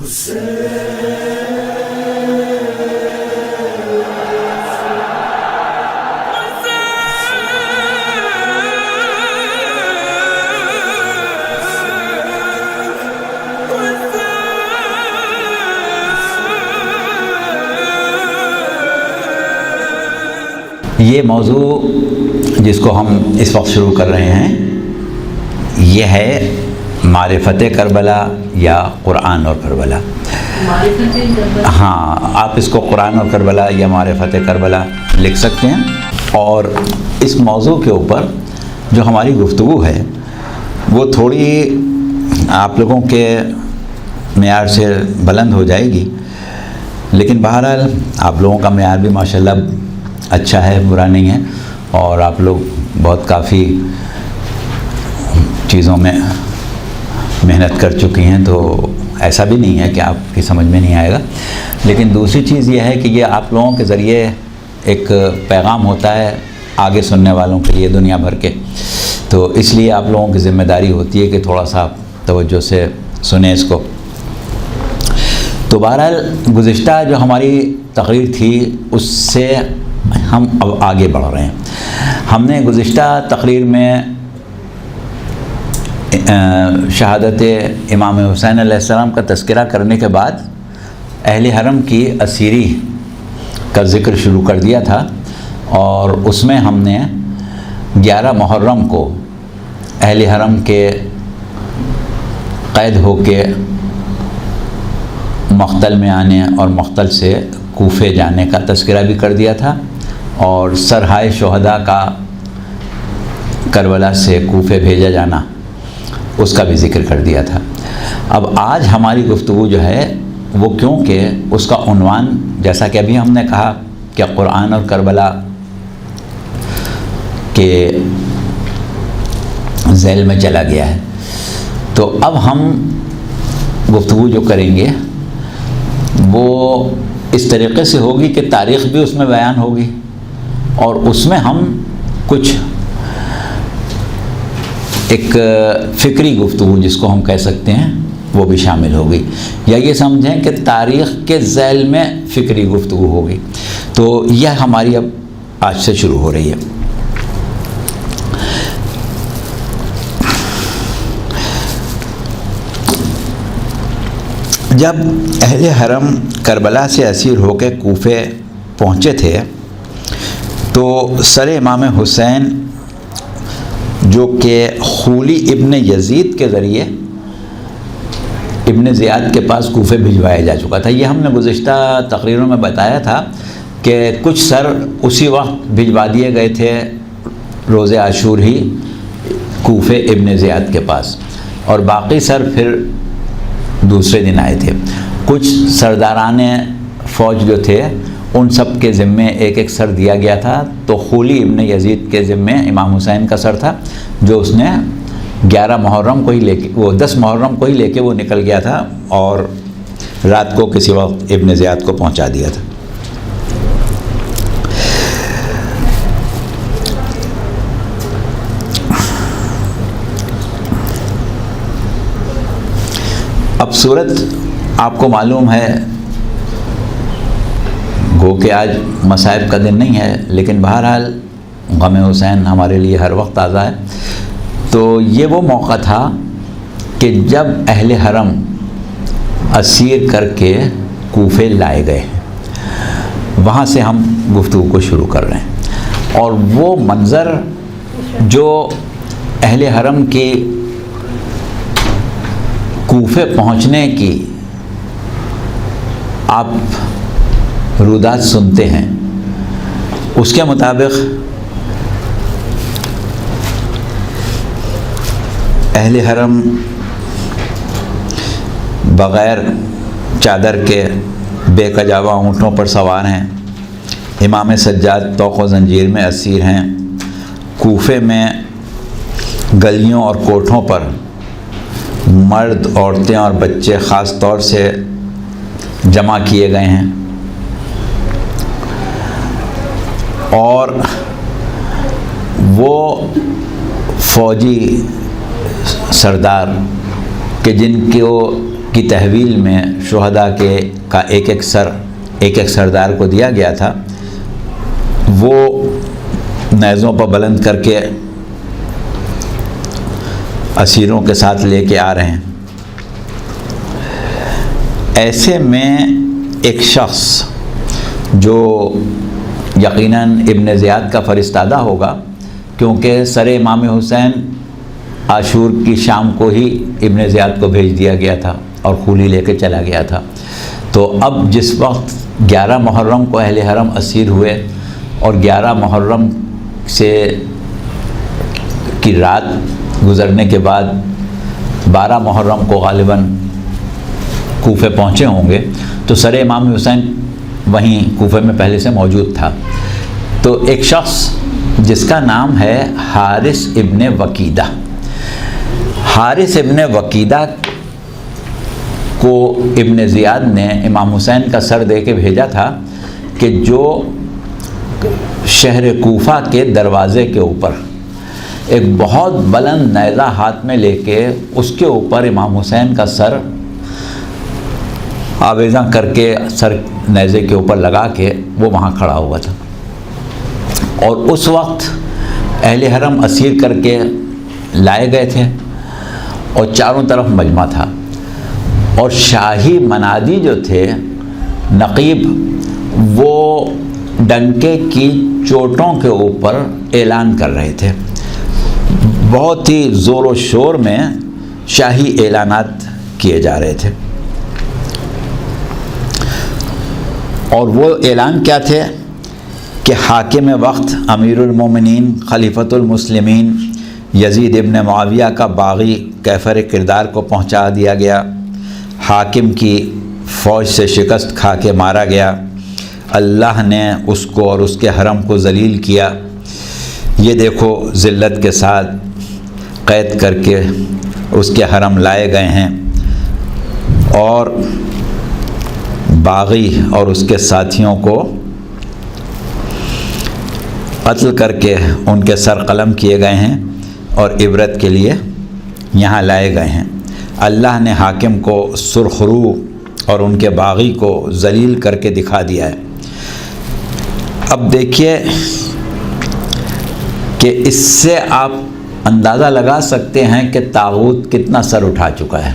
یہ موضوع جس کو ہم اس وقت شروع کر رہے ہیں یہ ہے معرفت کربلا یا قرآن اور کربلا۔ ہاں، آپ اس کو قرآن اور کربلا یا معرفت کربلا لکھ سکتے ہیں۔ اور اس موضوع کے اوپر جو ہماری گفتگو ہے وہ تھوڑی آپ لوگوں کے معیار سے بلند ہو جائے گی، لیکن بہرحال آپ لوگوں کا معیار بھی ماشاءاللہ اچھا ہے، برا نہیں ہے، اور آپ لوگ بہت کافی چیزوں میں محنت کر چکی ہیں، تو ایسا بھی نہیں ہے کہ آپ کی سمجھ میں نہیں آئے گا۔ لیکن دوسری چیز یہ ہے کہ یہ آپ لوگوں کے ذریعے ایک پیغام ہوتا ہے آگے سننے والوں کے لیے دنیا بھر کے، تو اس لیے آپ لوگوں کی ذمہ داری ہوتی ہے کہ تھوڑا سا توجہ سے سنیں اس کو۔ تو بہرحال گزشتہ جو ہماری تقریر تھی اس سے ہم اب آگے بڑھ رہے ہیں۔ ہم نے گزشتہ تقریر میں شہادت امام حسین علیہ السلام کا تذکرہ کرنے کے بعد اہل حرم کی اسیری کا ذکر شروع کر دیا تھا، اور اس میں ہم نے 11 محرم کو اہل حرم کے قید ہو کے مقتل میں آنے اور مقتل سے کوفے جانے کا تذکرہ بھی کر دیا تھا، اور سرہائے شہداء کا کربلا سے کوفے بھیجا جانا اس کا بھی ذکر کر دیا تھا۔ اب آج ہماری گفتگو جو ہے وہ کیونکہ اس کا عنوان جیسا کہ ابھی ہم نے کہا کہ قرآن اور کربلا کے ذیل میں چلا گیا ہے، تو اب ہم گفتگو جو کریں گے وہ اس طریقے سے ہوگی کہ تاریخ بھی اس میں بیان ہوگی، اور اس میں ہم کچھ ایک فکری گفتگو جس کو ہم کہہ سکتے ہیں وہ بھی شامل ہوگی، یا یہ سمجھیں کہ تاریخ کے ذیل میں فکری گفتگو ہوگی۔ تو یہ ہماری اب آج سے شروع ہو رہی ہے۔ جب اہل حرم کربلا سے اسیر ہو کے کوفے پہنچے تھے تو سر امام حسین جو کہ خولی ابن یزید کے ذریعے ابن زیاد کے پاس کوفے بھجوایا جا چکا تھا۔ یہ ہم نے گزشتہ تقریروں میں بتایا تھا کہ کچھ سر اسی وقت بھجوا دیے گئے تھے روز عاشور ہی کوفے ابن زیاد کے پاس، اور باقی سر پھر دوسرے دن آئے تھے۔ کچھ سرداران فوج جو تھے ان سب کے ذمے ایک ایک سر دیا گیا تھا، تو خولی ابن یزید کے ذمے امام حسین کا سر تھا، جو اس نے 11 محرم کو ہی لے کے 10 محرم کو ہی لے کے وہ نکل گیا تھا، اور رات کو کسی وقت ابن زیاد کو پہنچا دیا تھا۔ اب صورت آپ کو معلوم ہے، گو کہ آج مصائب کا دن نہیں ہے، لیکن بہرحال غم حسین ہمارے لیے ہر وقت تازہ ہے۔ تو یہ وہ موقع تھا کہ جب اہل حرم اسیر کر کے کوفے لائے گئے، وہاں سے ہم گفتگو کو شروع کر رہے ہیں۔ اور وہ منظر جو اہل حرم کی کوفے پہنچنے کی آپ رودات سنتے ہیں، اس کے مطابق اہل حرم بغیر چادر کے بے کجاوا اونٹوں پر سوار ہیں، امام سجاد طوق و زنجیر میں اسیر ہیں، کوفے میں گلیوں اور کوٹھوں پر مرد، عورتیں اور بچے خاص طور سے جمع کیے گئے ہیں، اور وہ فوجی سردار کہ جن کو کی تحویل میں شہداء کا ایک ایک سردار کو دیا گیا تھا، وہ نیزوں پر بلند کر کے اسیروں کے ساتھ لے کے آ رہے ہیں۔ ایسے میں ایک شخص جو یقیناً ابن زیاد کا فرستادہ ہوگا، کیونکہ سر امام حسین عاشور کی شام کو ہی ابن زیاد کو بھیج دیا گیا تھا اور خولی لے کے چلا گیا تھا، تو اب جس وقت 11 محرم کو اہل حرم اسیر ہوئے اور 11 محرم سے کی رات گزرنے کے بعد 12 محرم کو غالباً کوفے پہنچے ہوں گے، تو سر امام حسین وہیں کوفے میں پہلے سے موجود تھا۔ تو ایک شخص جس کا نام ہے حارث ابن وقیدہ، حارث ابن وقیدہ کو ابن زیاد نے امام حسین کا سر دے کے بھیجا تھا کہ جو شہر کوفہ کے دروازے کے اوپر ایک بہت بلند نیزہ ہاتھ میں لے کے اس کے اوپر امام حسین کا سر آویزاں کر کے سر نیزے کے اوپر لگا کے وہ وہاں کھڑا ہوا تھا، اور اس وقت اہل حرم اسیر کر کے لائے گئے تھے اور چاروں طرف مجمع تھا، اور شاہی منادی جو تھے نقیب وہ ڈنکے کی چوٹوں کے اوپر اعلان کر رہے تھے، بہت ہی زور و شور میں شاہی اعلانات کیے جا رہے تھے۔ اور وہ اعلان کیا تھے کہ حاکم وقت امیر المومنین خلیفۃ المسلمین یزید ابن معاویہ کا باغی کیفر کردار کو پہنچا دیا گیا، حاکم کی فوج سے شکست کھا کے مارا گیا، اللہ نے اس کو اور اس کے حرم کو ذلیل کیا، یہ دیکھو ذلت کے ساتھ قید کر کے اس کے حرم لائے گئے ہیں، اور باغی اور اس کے ساتھیوں کو قتل کر کے ان کے سر قلم کیے گئے ہیں اور عبرت کے لیے یہاں لائے گئے ہیں۔ اللہ نے حاکم کو سرخ رو اور ان کے باغی کو ذلیل کر کے دکھا دیا ہے۔ اب دیکھیے کہ اس سے آپ اندازہ لگا سکتے ہیں کہ طاغوت کتنا سر اٹھا چکا ہے،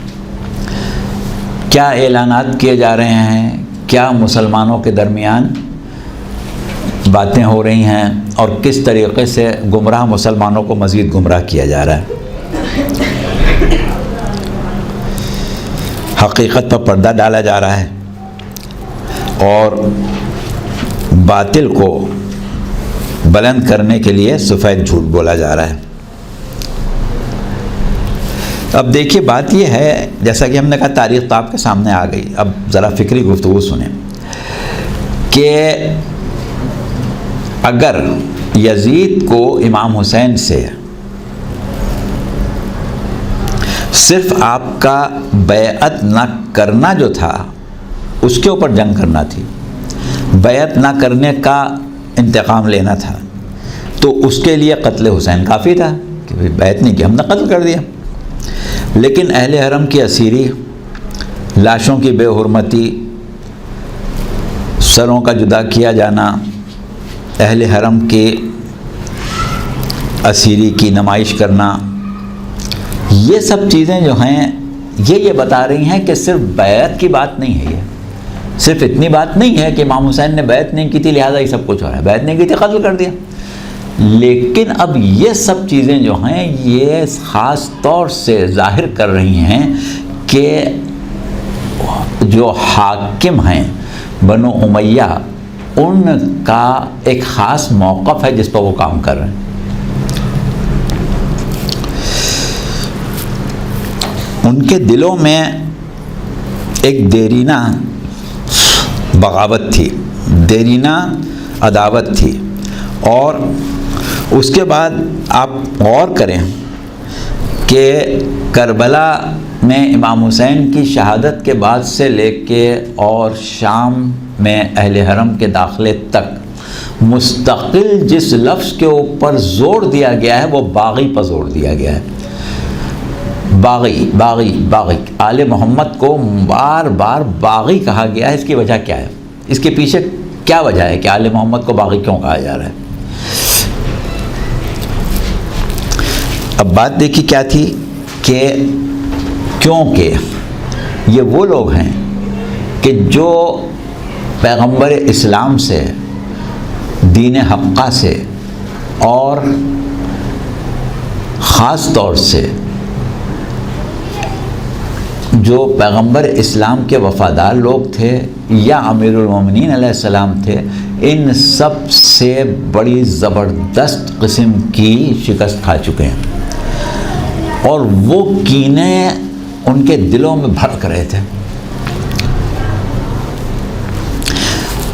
کیا اعلانات کیے جا رہے ہیں، کیا مسلمانوں کے درمیان باتیں ہو رہی ہیں، اور کس طریقے سے گمراہ مسلمانوں کو مزید گمراہ کیا جا رہا ہے۔ حقیقت پر پردہ ڈالا جا رہا ہے اور باطل کو بلند کرنے کے لیے سفید جھوٹ بولا جا رہا ہے۔ اب دیکھیے بات یہ ہے، جیسا کہ ہم نے کہا تاریخ تو آپ کے سامنے آ گئی، اب ذرا فکری گفتگو سنیں کہ اگر یزید کو امام حسین سے صرف آپ کا بیعت نہ کرنا جو تھا اس کے اوپر جنگ کرنا تھی، بیعت نہ کرنے کا انتقام لینا تھا، تو اس کے لیے قتل حسین کافی تھا کہ بیعت نہیں کی، ہم نے قتل کر دیا۔ لیکن اہل حرم کی اسیری، لاشوں کی بے حرمتی، سروں کا جدا کیا جانا، اہل حرم کی اسیری کی نمائش کرنا، یہ سب چیزیں جو ہیں یہ بتا رہی ہیں کہ صرف بیعت کی بات نہیں ہے، یہ صرف اتنی بات نہیں ہے کہ امام حسین نے بیعت نہیں کی تھی لہٰذا یہ سب کچھ ہو رہا ہے، بیعت نہیں کی تھی قتل کر دیا۔ لیکن اب یہ سب چیزیں جو ہیں یہ خاص طور سے ظاہر کر رہی ہیں کہ جو حاکم ہیں بنو امیہ ان کا ایک خاص موقف ہے جس پر وہ کام کر رہے ہیں۔ ان کے دلوں میں ایک دیرینہ بغاوت تھی، دیرینہ عداوت تھی، اور اس کے بعد آپ غور کریں کہ کربلا میں امام حسین کی شہادت کے بعد سے لے کے اور شام میں اہل حرم کے داخلے تک مستقل جس لفظ کے اوپر زور دیا گیا ہے وہ باغی پر زور دیا گیا ہے۔ باغی باغی باغی، آل محمد کو بار بار باغی کہا گیا ہے، اس کی وجہ کیا ہے؟ اس کے پیچھے کیا وجہ ہے کہ آل محمد کو باغی کیوں کہا جا رہا ہے؟ اب بات دیکھیے کیا تھی کہ کیونکہ یہ وہ لوگ ہیں کہ جو پیغمبر اسلام سے، دین حقہ سے، اور خاص طور سے جو پیغمبر اسلام کے وفادار لوگ تھے یا امیر المومنین علیہ السلام تھے، ان سب سے بڑی زبردست قسم کی شکست کھا چکے ہیں، اور وہ کینے ان کے دلوں میں بھڑک رہے تھے،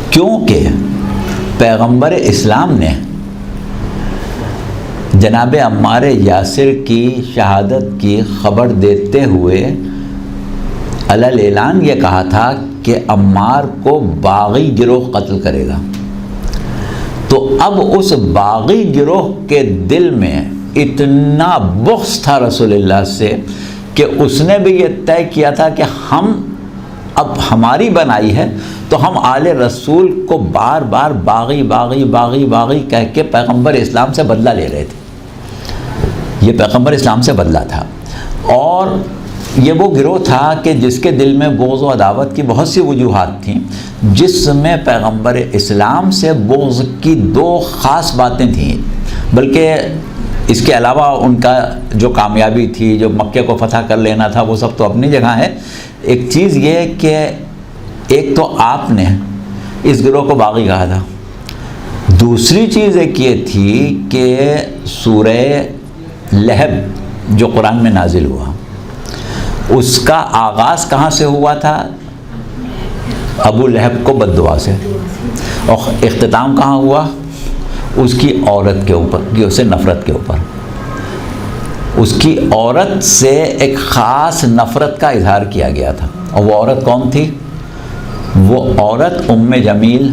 کیونکہ پیغمبر اسلام نے جناب عمار یاسر کی شہادت کی خبر دیتے ہوئے علی اعلان یہ کہا تھا کہ عمار کو باغی گروہ قتل کرے گا۔ تو اب اس باغی گروہ کے دل میں اتنا بغض تھا رسول اللہ سے کہ اس نے بھی یہ طے کیا تھا کہ ہم اب ہماری بنائی ہے تو ہم آل رسول کو بار بار باغی باغی باغی باغی کہہ کے پیغمبر اسلام سے بدلہ لے رہے تھے۔ یہ پیغمبر اسلام سے بدلہ تھا، اور یہ وہ گروہ تھا کہ جس کے دل میں بغض و عداوت کی بہت سی وجوہات تھیں، جس میں پیغمبر اسلام سے بغض کی دو خاص باتیں تھیں، بلکہ اس کے علاوہ ان کا جو کامیابی تھی، جو مکے کو فتح کر لینا تھا، وہ سب تو اپنی جگہ ہے۔ ایک چیز یہ کہ ایک تو آپ نے اس گروہ کو باغی کہا تھا، دوسری چیز ایک یہ تھی کہ سورہ لہب جو قرآن میں نازل ہوا، اس کا آغاز کہاں سے ہوا تھا؟ ابو لہب کو بد دعا سے، اور اختتام کہاں ہوا؟ اس کی عورت کے اوپر، کہ اسے نفرت کے اوپر، اس کی عورت سے ایک خاص نفرت کا اظہار کیا گیا تھا، اور وہ عورت کون تھی؟ وہ عورت ام جمیل،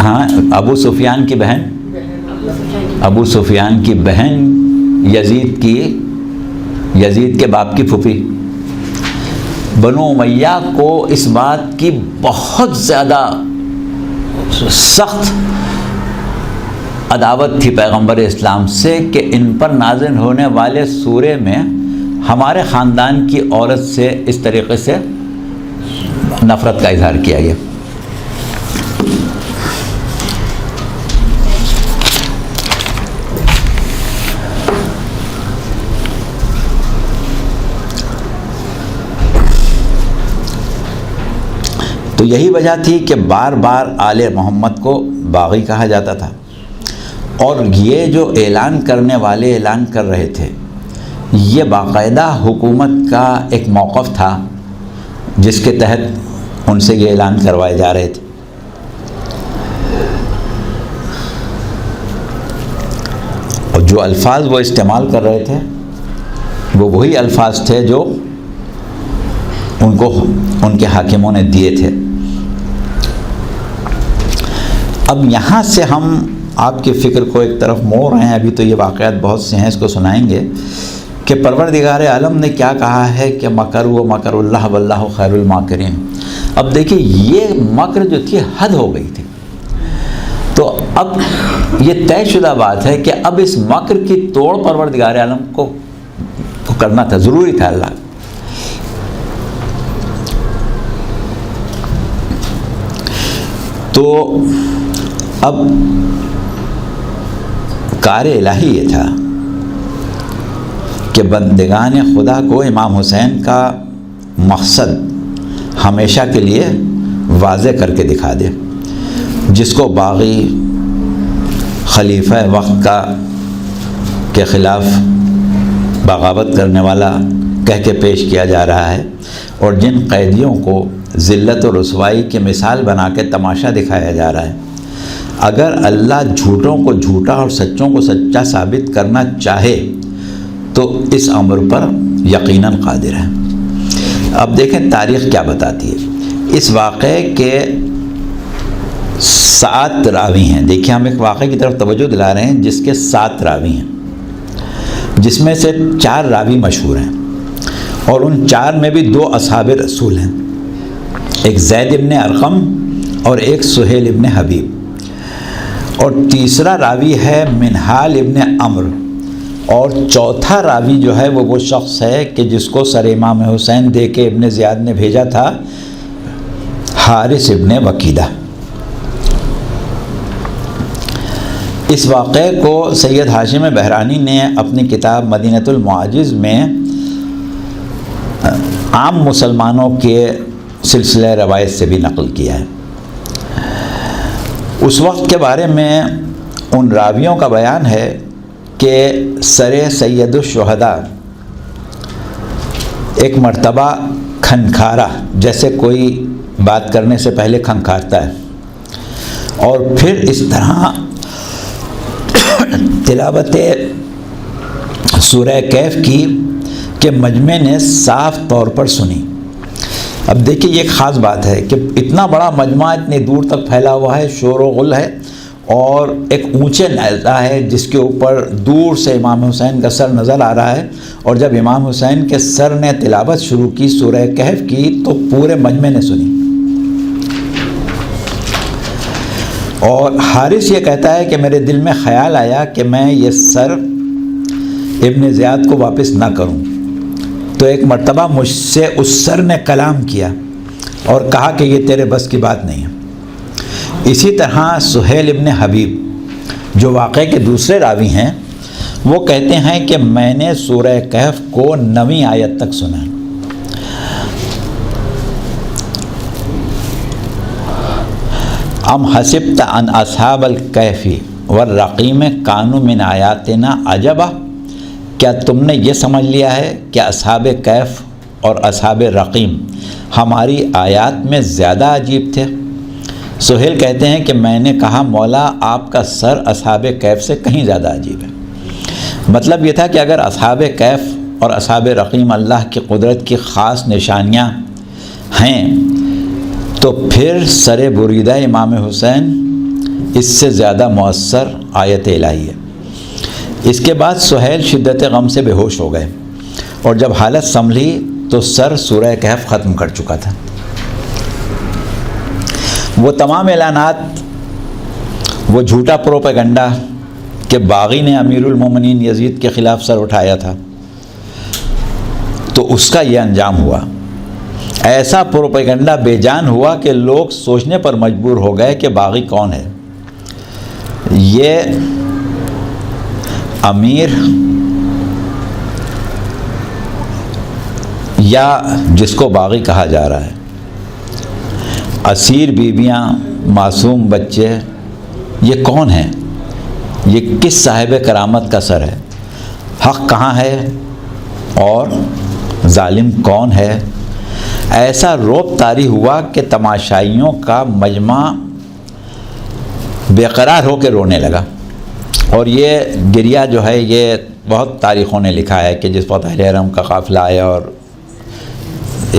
ہاں، ابو سفیان کی بہن، ابو سفیان کی بہن، یزید کے باپ کی پھوپھی۔ بنو امیہ کو اس بات کی بہت زیادہ سخت عداوت تھی پیغمبر اسلام سے کہ ان پر نازل ہونے والے سورے میں ہمارے خاندان کی عورت سے اس طریقے سے نفرت کا اظہار کیا گیا۔ تو یہی وجہ تھی کہ بار بار آل محمد کو باغی کہا جاتا تھا، اور یہ جو اعلان کرنے والے اعلان کر رہے تھے، یہ باقاعدہ حکومت کا ایک موقف تھا جس کے تحت ان سے یہ اعلان کروائے جا رہے تھے۔ اور جو الفاظ وہ استعمال کر رہے تھے وہ وہی الفاظ تھے جو ان کو ان کے حاکموں نے دیے تھے۔ اب یہاں سے ہم آپ کی فکر کو ایک طرف موڑ رہے ہیں، ابھی تو یہ واقعات بہت سے ہیں، اس کو سنائیں گے کہ پروردگار عالم نے کیا کہا ہے کہ مکروا مکر اللہ واللہ خیر الماکرین۔ اب دیکھیں یہ مکر جو تھی حد ہو گئی تھی، تو اب یہ طے شدہ بات ہے کہ اب اس مکر کی توڑ پروردگار عالم کو کرنا تھا، ضروری تھا۔ اللہ تو اب کار الہی یہ تھا کہ بندگان خدا کو امام حسین کا مقصد ہمیشہ کے لیے واضح کر کے دکھا دے، جس کو باغی، خلیفہ وقت کا کے خلاف بغاوت کرنے والا کہہ کے پیش کیا جا رہا ہے، اور جن قیدیوں کو ذلت و رسوائی کی مثال بنا کے تماشا دکھایا جا رہا ہے۔ اگر اللہ جھوٹوں کو جھوٹا اور سچوں کو سچا ثابت کرنا چاہے تو اس امر پر یقیناً قادر ہے۔ اب دیکھیں تاریخ کیا بتاتی ہے۔ اس واقعے کے 7 راوی ہیں۔ دیکھیں ہم ایک واقعے کی طرف توجہ دلا رہے ہیں جس کے 7 راوی ہیں۔ جس میں سے 4 راوی مشہور ہیں، اور ان 4 میں بھی 2 اصحاب رسول ہیں، ایک زید ابن ارقم اور ایک سہیل ابن حبیب، اور تیسرا راوی ہے منہال ابن عمرو، اور چوتھا راوی جو ہے وہ شخص ہے کہ جس کو سر امام حسین دے کے ابن زیاد نے بھیجا تھا، حارث ابن وکیدہ۔ اس واقعے کو سید ہاشم بحرانی نے اپنی کتاب مدینۃ المعاجز میں عام مسلمانوں کے سلسلہ روایت سے بھی نقل کیا ہے۔ اس وقت کے بارے میں ان راویوں کا بیان ہے کہ سر سید الشہداء ایک مرتبہ کھنکھارا، جیسے کوئی بات کرنے سے پہلے کھنکھارتا ہے، اور پھر اس طرح تلاوت سورہ کہف کی کہ مجمع نے صاف طور پر سنی۔ اب دیکھیے یہ ایک خاص بات ہے کہ اتنا بڑا مجمع اتنی دور تک پھیلا ہوا ہے، شور و غل ہے، اور ایک اونچے نیزہ ہے جس کے اوپر دور سے امام حسین کا سر نظر آ رہا ہے، اور جب امام حسین کے سر نے تلاوت شروع کی سورہ کہف کی تو پورے مجمع نے سنی۔ اور حارث یہ کہتا ہے کہ میرے دل میں خیال آیا کہ میں یہ سر ابن زیاد کو واپس نہ کروں، تو ایک مرتبہ مجھ سے اس سر نے کلام کیا اور کہا کہ یہ تیرے بس کی بات نہیں ہے۔ اسی طرح سہیل ابن حبیب جو واقعے کے دوسرے راوی ہیں، وہ کہتے ہیں کہ میں نے سورہ کہف کو 9ویں آیت تک سنا۔ ام حسبت ان اصحاب الکہف والرقیم کانوا من آیاتنا عجبا، کیا تم نے یہ سمجھ لیا ہے کہ اصحاب کہف اور اصحاب رقیم ہماری آیات میں زیادہ عجیب تھے؟ سہیل کہتے ہیں کہ میں نے کہا مولا آپ کا سر اصحاب کہف سے کہیں زیادہ عجیب ہے۔ مطلب یہ تھا کہ اگر اصحاب کہف اور اصحاب رقیم اللہ کی قدرت کی خاص نشانیاں ہیں تو پھر سر بریدہ امام حسین اس سے زیادہ مؤثر آیت الہی ہے۔ اس کے بعد سہیل شدت غم سے بے ہوش ہو گئے، اور جب حالت سنبھلی تو سر سورہ کہف ختم کر چکا تھا۔ وہ تمام اعلانات، وہ جھوٹا پروپیگنڈا کہ باغی نے امیر المومنین یزید کے خلاف سر اٹھایا تھا، تو اس کا یہ انجام ہوا۔ ایسا پروپیگنڈا بے جان ہوا کہ لوگ سوچنے پر مجبور ہو گئے کہ باغی کون ہے۔ یہ امیر یا جس کو باغی کہا جا رہا ہے، اسیر بیویاں، معصوم بچے، یہ کون ہیں؟ یہ کس صاحب کرامت کا سر ہے؟ حق کہاں ہے اور ظالم کون ہے؟ ایسا رعب طاری ہوا کہ تماشائیوں کا مجمع بے قرار ہو کے رونے لگا۔ اور یہ گریہ جو ہے یہ بہت تاریخوں نے لکھا ہے کہ جس وقت اہل حرم کا قافلہ آیا اور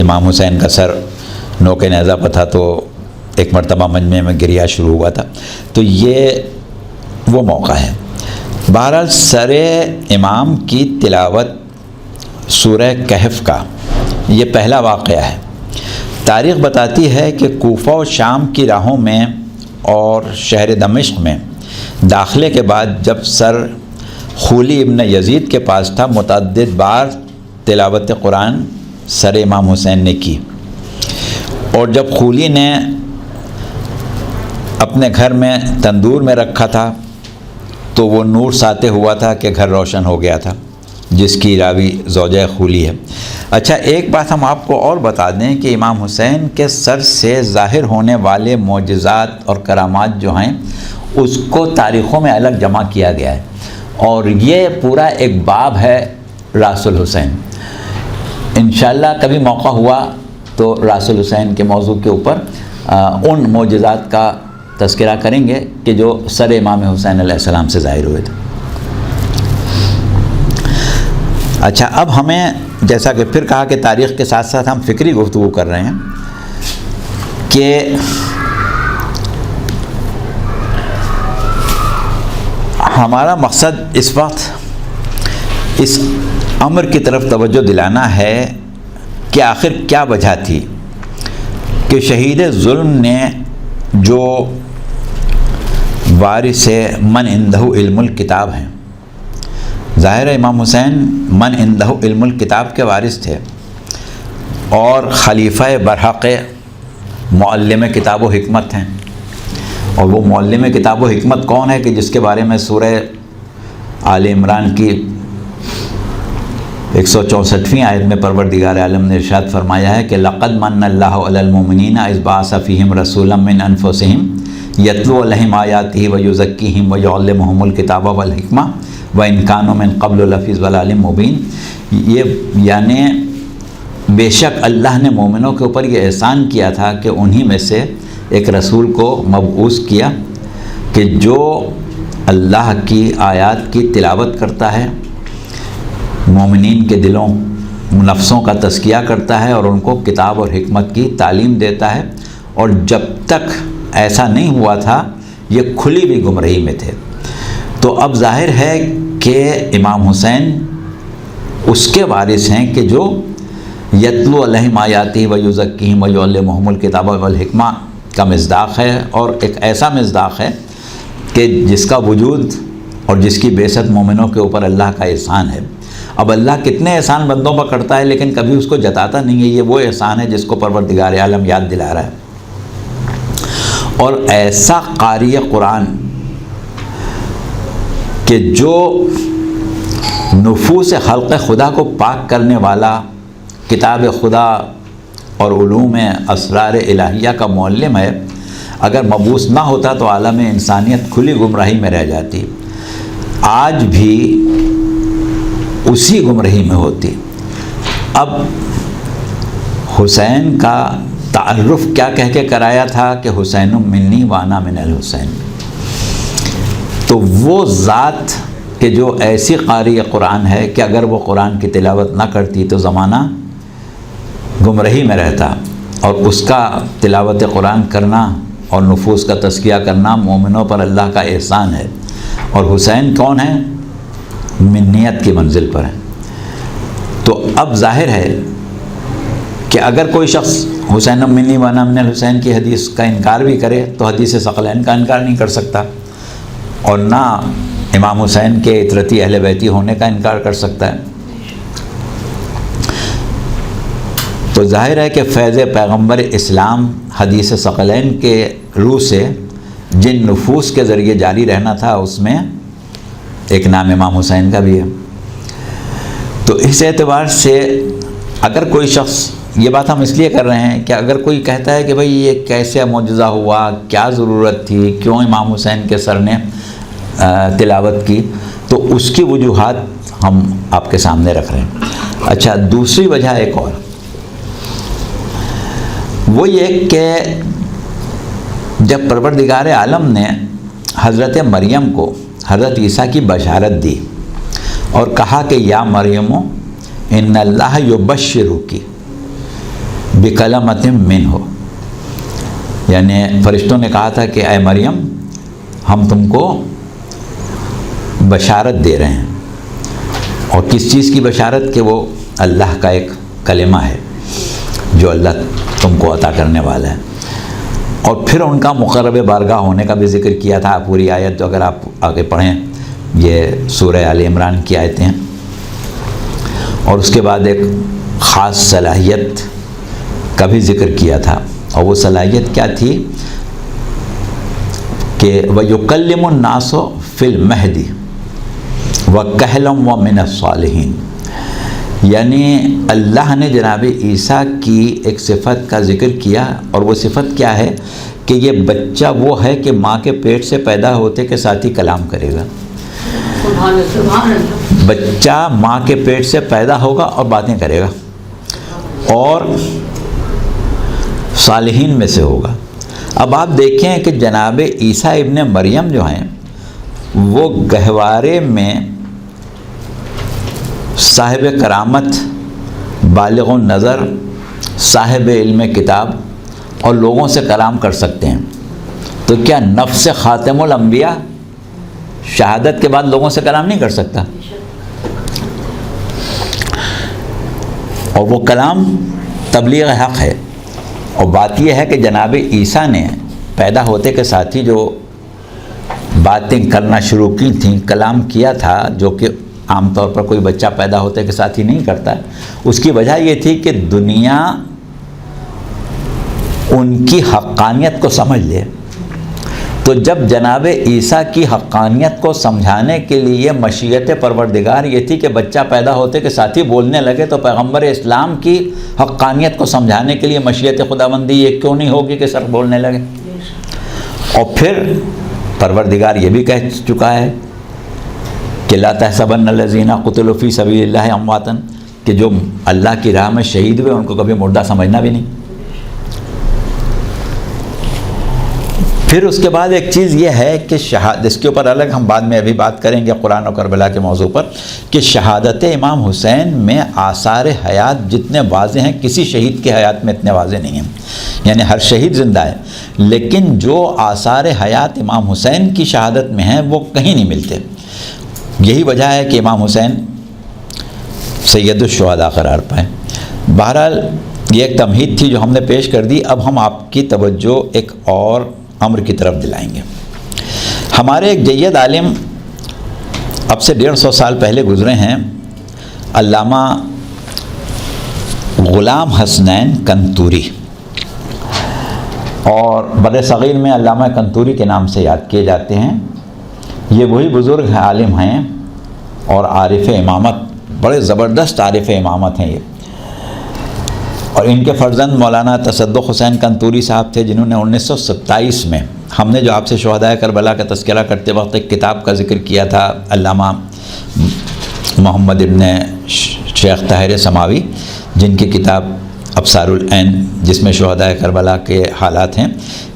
امام حسین کا سر نوک نیزہ پر تھا تو ایک مرتبہ مجمع میں گریہ شروع ہوا تھا، تو یہ وہ موقع ہے۔ بہرحال سر امام کی تلاوت سورہ کہف کا یہ پہلا واقعہ ہے۔ تاریخ بتاتی ہے کہ کوفہ و شام کی راہوں میں اور شہر دمشق میں داخلے کے بعد جب سر خولی ابن یزید کے پاس تھا، متعدد بار تلاوت قرآن سر امام حسین نے کی، اور جب خولی نے اپنے گھر میں تندور میں رکھا تھا تو وہ نور ساتے ہوا تھا کہ گھر روشن ہو گیا تھا، جس کی راوی زوجہ خولی ہے۔ اچھا، ایک بات ہم آپ کو اور بتا دیں کہ امام حسین کے سر سے ظاہر ہونے والے معجزات اور کرامات جو ہیں اس کو تاریخوں میں الگ جمع کیا گیا ہے، اور یہ پورا ایک باب ہے راس الحسین۔ انشاءاللہ کبھی موقع ہوا تو راس الحسین کے موضوع کے اوپر ان معجزات کا تذکرہ کریں گے کہ جو سر امام حسین علیہ السلام سے ظاہر ہوئے تھے۔ اچھا، اب ہمیں جیسا کہ پھر کہا کہ تاریخ کے ساتھ ساتھ ہم فکری گفتگو کر رہے ہیں کہ ہمارا مقصد اس وقت اس امر کی طرف توجہ دلانا ہے کہ آخر کیا وجہ تھی کہ شہید ظلم نے جو وارث من عندہ علم الکتاب ہیں، ظاہر ہے امام حسین من عندہ علم الکتاب کے وارث تھے اور خلیفہ برحق معلم کتاب و حکمت ہیں، اور وہ معلم کتاب و حکمت کون ہے کہ جس کے بارے میں سورہ آل عمران کی 164ویں آیت میں پروردگار عالم نے ارشاد فرمایا ہے کہ لقد من اللہ علی المؤمنین اذ بعث فیہم رسولا من انفسہم یتلو علیہم آیاتہ ویزکیہم ویعلمہم الکتاب والحکمہ وان کانوا من قبل لفی ضلال مبین۔ یہ یعنی بے شک اللہ نے مومنوں کے اوپر یہ احسان کیا تھا کہ انہی میں سے ایک رسول کو مبعوث کیا کہ جو اللہ کی آیات کی تلاوت کرتا ہے، مومنین کے دلوں نفسوں کا تزکیہ کرتا ہے اور ان کو کتاب اور حکمت کی تعلیم دیتا ہے، اور جب تک ایسا نہیں ہوا تھا یہ کھلی بھی گمراہی میں تھے۔ تو اب ظاہر ہے کہ امام حسین اس کے وارث ہیں کہ جو یتلو علیہم آیاتہ ویزکیہم ویعلمہم الکتاب والحکمہ کا مصداق ہے، اور ایک ایسا مصداق ہے کہ جس کا وجود اور جس کی بعثت مومنوں کے اوپر اللہ کا احسان ہے۔ اب اللہ کتنے احسان بندوں پر کرتا ہے لیکن کبھی اس کو جتاتا نہیں ہے، یہ وہ احسان ہے جس کو پروردگار عالم یاد دلا رہا ہے۔ اور ایسا قاری قرآن کہ جو نفوس خلق خدا کو پاک کرنے والا کتاب خدا اور علوم اسرار الہیہ کا معلم ہے، اگر مبعوث نہ ہوتا تو عالم انسانیت کھلی گمراہی میں رہ جاتی، آج بھی اسی گمراہی میں ہوتی۔ اب حسین کا تعارف کیا کہہ کے کرایا تھا کہ حسین منی وانا من الحسین، تو وہ ذات کہ جو ایسی قاری قرآن ہے کہ اگر وہ قرآن کی تلاوت نہ کرتی تو زمانہ گمراہی میں رہتا، اور اس کا تلاوت قرآن کرنا اور نفوس کا تزکیہ کرنا مومنوں پر اللہ کا احسان ہے، اور حسین کون ہے؟ منیت کی منزل پر ہے۔ تو اب ظاہر ہے کہ اگر کوئی شخص حسین منی وانا من الحسین کی حدیث کا انکار بھی کرے تو حدیث ثقلین کا انکار نہیں کر سکتا، اور نہ امام حسین کے اطرتی اہل بیتی ہونے کا انکار کر سکتا ہے۔ تو ظاہر ہے کہ فیض پیغمبر اسلام حدیث ثقلین کے روح سے جن نفوس کے ذریعے جاری رہنا تھا اس میں ایک نام امام حسین کا بھی ہے۔ تو اس اعتبار سے اگر کوئی شخص، یہ بات ہم اس لیے کر رہے ہیں کہ اگر کوئی کہتا ہے کہ بھئی یہ کیسے معجزہ ہوا، کیا ضرورت تھی، کیوں امام حسین کے سر نے تلاوت کی، تو اس کی وجوہات ہم آپ کے سامنے رکھ رہے ہیں۔ اچھا، دوسری وجہ ایک اور، وہ یہ کہ جب پروردگار عالم نے حضرت مریم کو حضرت عیسیٰ کی بشارت دی اور کہا کہ یا مریم ان اللہ یبشرکی بکلمۃ منہ، یعنی فرشتوں نے کہا تھا کہ اے مریم ہم تم کو بشارت دے رہے ہیں، اور کس چیز کی بشارت؟ کہ وہ اللہ کا ایک کلمہ ہے جو اللہ تم کو عطا کرنے والا ہے، اور پھر ان کا مقرب بارگاہ ہونے کا بھی ذکر کیا تھا۔ پوری آیت جو اگر آپ آگے پڑھیں یہ سورہ آل عمران کی آیتیں ہیں، اور اس کے بعد ایک خاص صلاحیت کا بھی ذکر کیا تھا، اور وہ صلاحیت کیا تھی کہ وَيُكَلِّمُ النَّاسُ فِي الْمَهْدِ وَكَهْلًا وَمِنَ الصَّالِحِينَ، یعنی اللہ نے جناب عیسیٰ کی ایک صفت کا ذکر کیا، اور وہ صفت کیا ہے کہ یہ بچہ وہ ہے کہ ماں کے پیٹ سے پیدا ہوتے کے ساتھ ہی کلام کرے گا۔ بچہ ماں کے پیٹ سے پیدا ہوگا اور باتیں کرے گا، اور صالحین میں سے ہوگا۔ اب آپ دیکھیں کہ جناب عیسیٰ ابن مریم جو ہیں وہ گہوارے میں صاحب کرامت، بالغ النظر، صاحب علم کتاب، اور لوگوں سے کلام کر سکتے ہیں، تو کیا نفس خاتم الانبیاء شہادت کے بعد لوگوں سے کلام نہیں کر سکتا؟ اور وہ کلام تبلیغ حق ہے. اور بات یہ ہے کہ جناب عیسیٰ نے پیدا ہوتے کے ساتھ ہی جو باتیں کرنا شروع کی تھیں، کلام کیا تھا، جو کہ عام طور پر کوئی بچہ پیدا ہوتے کے ساتھ ہی نہیں کرتا. اس کی وجہ یہ تھی کہ دنیا ان کی حقانیت کو سمجھ لے. تو جب جناب عیسیٰ کی حقانیت کو سمجھانے کے لیے مشیت پروردگار یہ تھی کہ بچہ پیدا ہوتے کے ساتھ ہی بولنے لگے، تو پیغمبر اسلام کی حقانیت کو سمجھانے کے لیے مشیت خداوندی یہ کیوں نہیں ہوگی کہ سر بولنے لگے. اور پھر پروردگار یہ بھی کہہ چکا ہے کہ لا تحسبن الذین قتلوا فی سبیل اللہ امواتا، کہ جو اللہ کی راہ میں شہید ہوئے ان کو کبھی مردہ سمجھنا بھی نہیں. پھر اس کے بعد ایک چیز یہ ہے کہ اس کے اوپر الگ ہم بعد میں ابھی بات کریں گے قرآن و کربلا کے موضوع پر، کہ شہادت امام حسین میں آثار حیات جتنے واضح ہیں کسی شہید کی حیات میں اتنے واضح نہیں ہیں. یعنی ہر شہید زندہ ہے، لیکن جو آثار حیات امام حسین کی شہادت میں ہیں وہ کہیں نہیں ملتے. یہی وجہ ہے کہ امام حسین سید الشہداء قرار پائے. بہرحال یہ ایک تمہید تھی جو ہم نے پیش کر دی. اب ہم آپ کی توجہ ایک اور امر کی طرف دلائیں گے. ہمارے ایک جید عالم اب سے 150 سال پہلے گزرے ہیں، علامہ غلام حسنین کنتوری، اور بر صغیر میں علامہ کنتوری کے نام سے یاد کیے جاتے ہیں. یہ وہی بزرگ عالم ہیں اور عارف امامت، بڑے زبردست عارف امامت ہیں یہ. اور ان کے فرزند مولانا تصدق حسین کنتوری صاحب تھے، جنہوں نے 1927 میں ہم نے جو آپ سے شہدائے کربلا کا تذکرہ کرتے وقت ایک کتاب کا ذکر کیا تھا، علامہ محمد ابن شیخ طاہر سماوی، جن کی کتاب ابصار العین جس میں شہدائے کربلا کے حالات ہیں،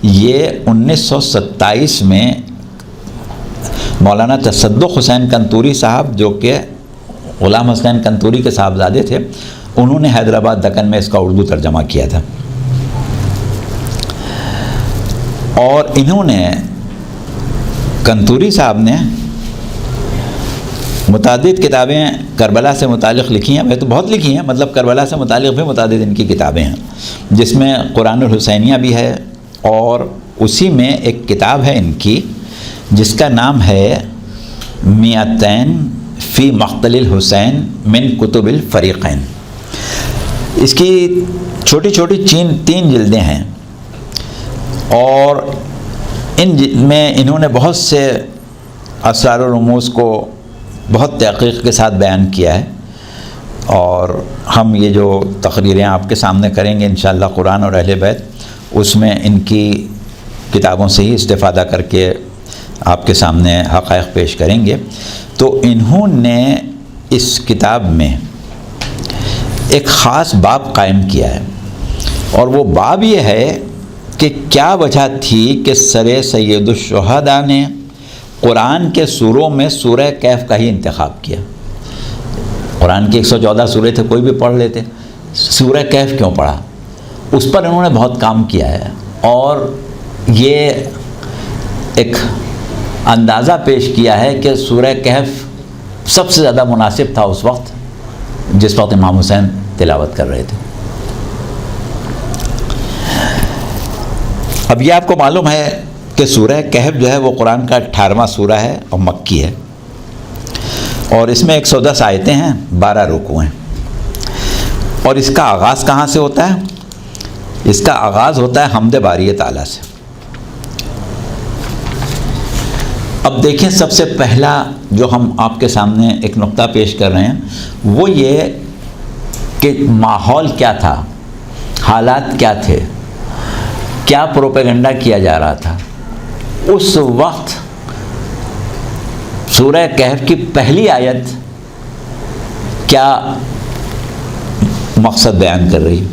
یہ 1927 میں مولانا تصدق حسین کنتوری صاحب جو کہ غلام حسین کنتوری کے صاحبزادے تھے، انہوں نے حیدرآباد دکن میں اس کا اردو ترجمہ کیا تھا. اور انہوں نے کنتوری صاحب نے متعدد کتابیں کربلا سے متعلق لکھی ہیں. میں تو بہت لکھی ہیں، مطلب کربلا سے متعلق بھی متعدد ان کی کتابیں ہیں، جس میں قرآن الحسینیہ بھی ہے. اور اسی میں ایک کتاب ہے ان کی جس کا نام ہے میتین فی مقتل الحسین من کتب الفریقین. اس کی چھوٹی چھوٹی 3 جلدیں ہیں، اور ان میں انہوں نے بہت سے اسرار و رموز کو بہت تحقیق کے ساتھ بیان کیا ہے. اور ہم یہ جو تقریریں آپ کے سامنے کریں گے انشاءاللہ قرآن اور اہل بیت، اس میں ان کی کتابوں سے ہی استفادہ کر کے آپ کے سامنے حقائق پیش کریں گے. تو انہوں نے اس کتاب میں ایک خاص باب قائم کیا ہے، اور وہ باب یہ ہے کہ کیا وجہ تھی کہ سر سید الشہداء نے قرآن کے سوروں میں سورہ کہف کا ہی انتخاب کیا. قرآن کی 114 سورے تھے، کوئی بھی پڑھ لیتے، سورہ کہف کیوں پڑھا؟ اس پر انہوں نے بہت کام کیا ہے، اور یہ ایک اندازہ پیش کیا ہے کہ سورہ کہف سب سے زیادہ مناسب تھا اس وقت جس وقت امام حسین تلاوت کر رہے تھے. اب یہ آپ کو معلوم ہے کہ سورہ کہف جو ہے وہ قرآن کا 18واں سورہ ہے اور مکی ہے، اور اس میں 110 آیتیں ہیں، 12 رکوع ہیں. اور اس کا آغاز کہاں سے ہوتا ہے؟ اس کا آغاز ہوتا ہے حمد باری تعالیٰ سے. اب دیکھیں، سب سے پہلا جو ہم آپ کے سامنے ایک نقطہ پیش کر رہے ہیں وہ یہ کہ ماحول کیا تھا، حالات کیا تھے، کیا پروپیگنڈا کیا جا رہا تھا. اس وقت سورہ کہف کی پہلی آیت کیا مقصد بیان کر رہی؟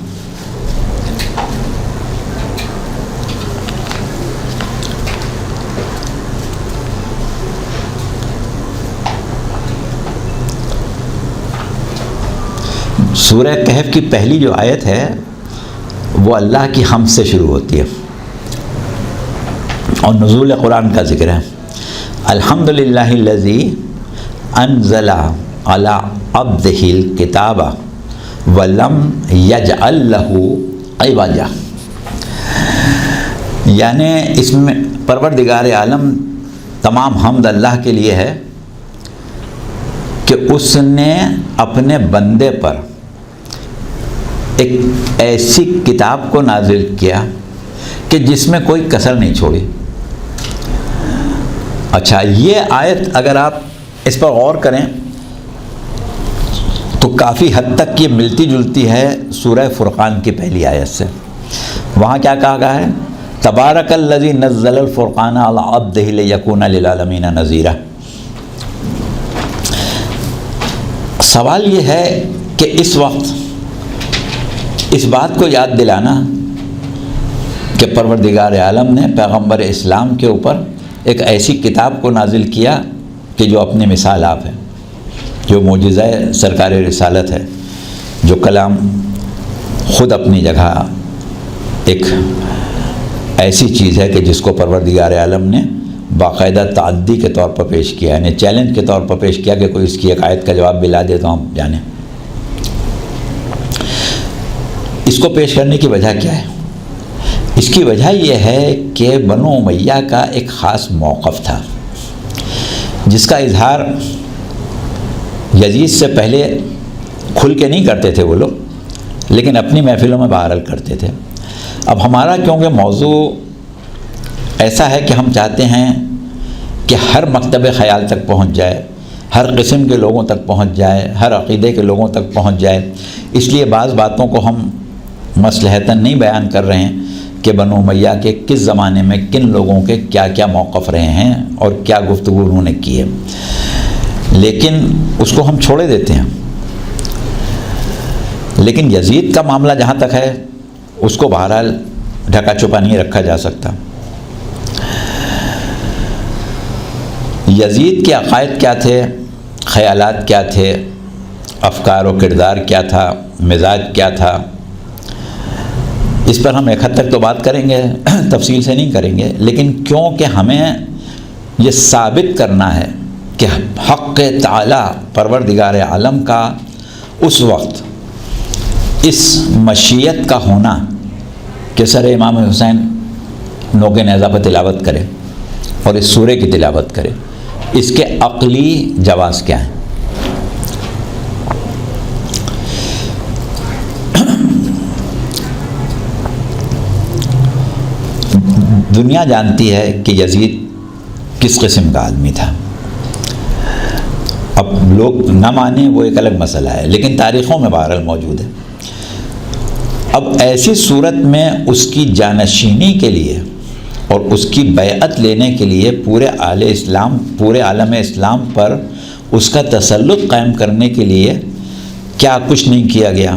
سورہ کہف کی پہلی جو آیت ہے وہ اللہ کی حمد سے شروع ہوتی ہے، اور نزول قرآن کا ذکر ہے. الحمدللہ الذی انزل علی عبدہ الکتاب وَلَمْ يَجْعَلْ لَهُ عِوَجًا، یعنی اس میں پروردگار عالم تمام حمد اللہ کے لیے ہے کہ اس نے اپنے بندے پر ایک ایسی کتاب کو نازل کیا کہ جس میں کوئی کسر نہیں چھوڑی۔ اچھا، یہ آیت اگر آپ اس پر غور کریں تو کافی حد تک یہ ملتی جلتی ہے سورہ فرقان کی پہلی آیت سے۔ وہاں کیا کہا گیا ہے؟ تبارک الذی نزل الفرقان علی عبدہ لیکون للعالمین نذیرا۔ سوال یہ ہے کہ اس وقت اس بات کو یاد دلانا کہ پروردگار عالم نے پیغمبر اسلام کے اوپر ایک ایسی کتاب کو نازل کیا کہ جو اپنی مثال آپ ہے، جو معجزہ سرکار رسالت ہے، جو کلام خود اپنی جگہ ایک ایسی چیز ہے کہ جس کو پروردگار عالم نے باقاعدہ تعدی کے طور پر پیش کیا، یعنی چیلنج کے طور پر پیش کیا کہ کوئی اس کی ایک آیت کا جواب بھی لا دے تو ہم جانیں۔ اس کو پیش کرنے کی وجہ کیا ہے؟ اس کی وجہ یہ ہے کہ بنو امیہ کا ایک خاص موقف تھا جس کا اظہار یزید سے پہلے کھل کے نہیں کرتے تھے وہ لوگ، لیکن اپنی محفلوں میں بہرحال کرتے تھے۔ اب ہمارا کیونکہ موضوع ایسا ہے کہ ہم چاہتے ہیں کہ ہر مکتب خیال تک پہنچ جائے، ہر قسم کے لوگوں تک پہنچ جائے، ہر عقیدے کے لوگوں تک پہنچ جائے، اس لیے بعض باتوں کو ہم مصلحتاً نہیں بیان کر رہے ہیں کہ بنو امیہ کے کس زمانے میں کن لوگوں کے کیا کیا موقف رہے ہیں اور کیا گفتگو انہوں نے کی ہے، لیکن اس کو ہم چھوڑے دیتے ہیں۔ لیکن یزید کا معاملہ جہاں تک ہے اس کو بہرحال ڈھکا چھپا نہیں رکھا جا سکتا۔ یزید کے عقائد کیا تھے، خیالات کیا تھے، افکار و کردار کیا تھا، مزاج کیا تھا، اس پر ہم ایک حد تک تو بات کریں گے، تفصیل سے نہیں کریں گے، لیکن کیونکہ ہمیں یہ ثابت کرنا ہے کہ حق تعالی پروردگار عالم کا اس وقت اس مشیت کا ہونا کہ سر امام حسین نوک نیزہ پر تلاوت کرے اور اس سورے کی تلاوت کرے، اس کے عقلی جواز کیا ہیں؟ دنیا جانتی ہے کہ یزید کس قسم کا آدمی تھا۔ اب لوگ نہ مانیں وہ ایک الگ مسئلہ ہے، لیکن تاریخوں میں بہرحال موجود ہے۔ اب ایسی صورت میں اس کی جانشینی کے لیے اور اس کی بیعت لینے کے لیے پورے عالم اسلام پر اس کا تسلط قائم کرنے کے لیے کیا کچھ نہیں کیا گیا؟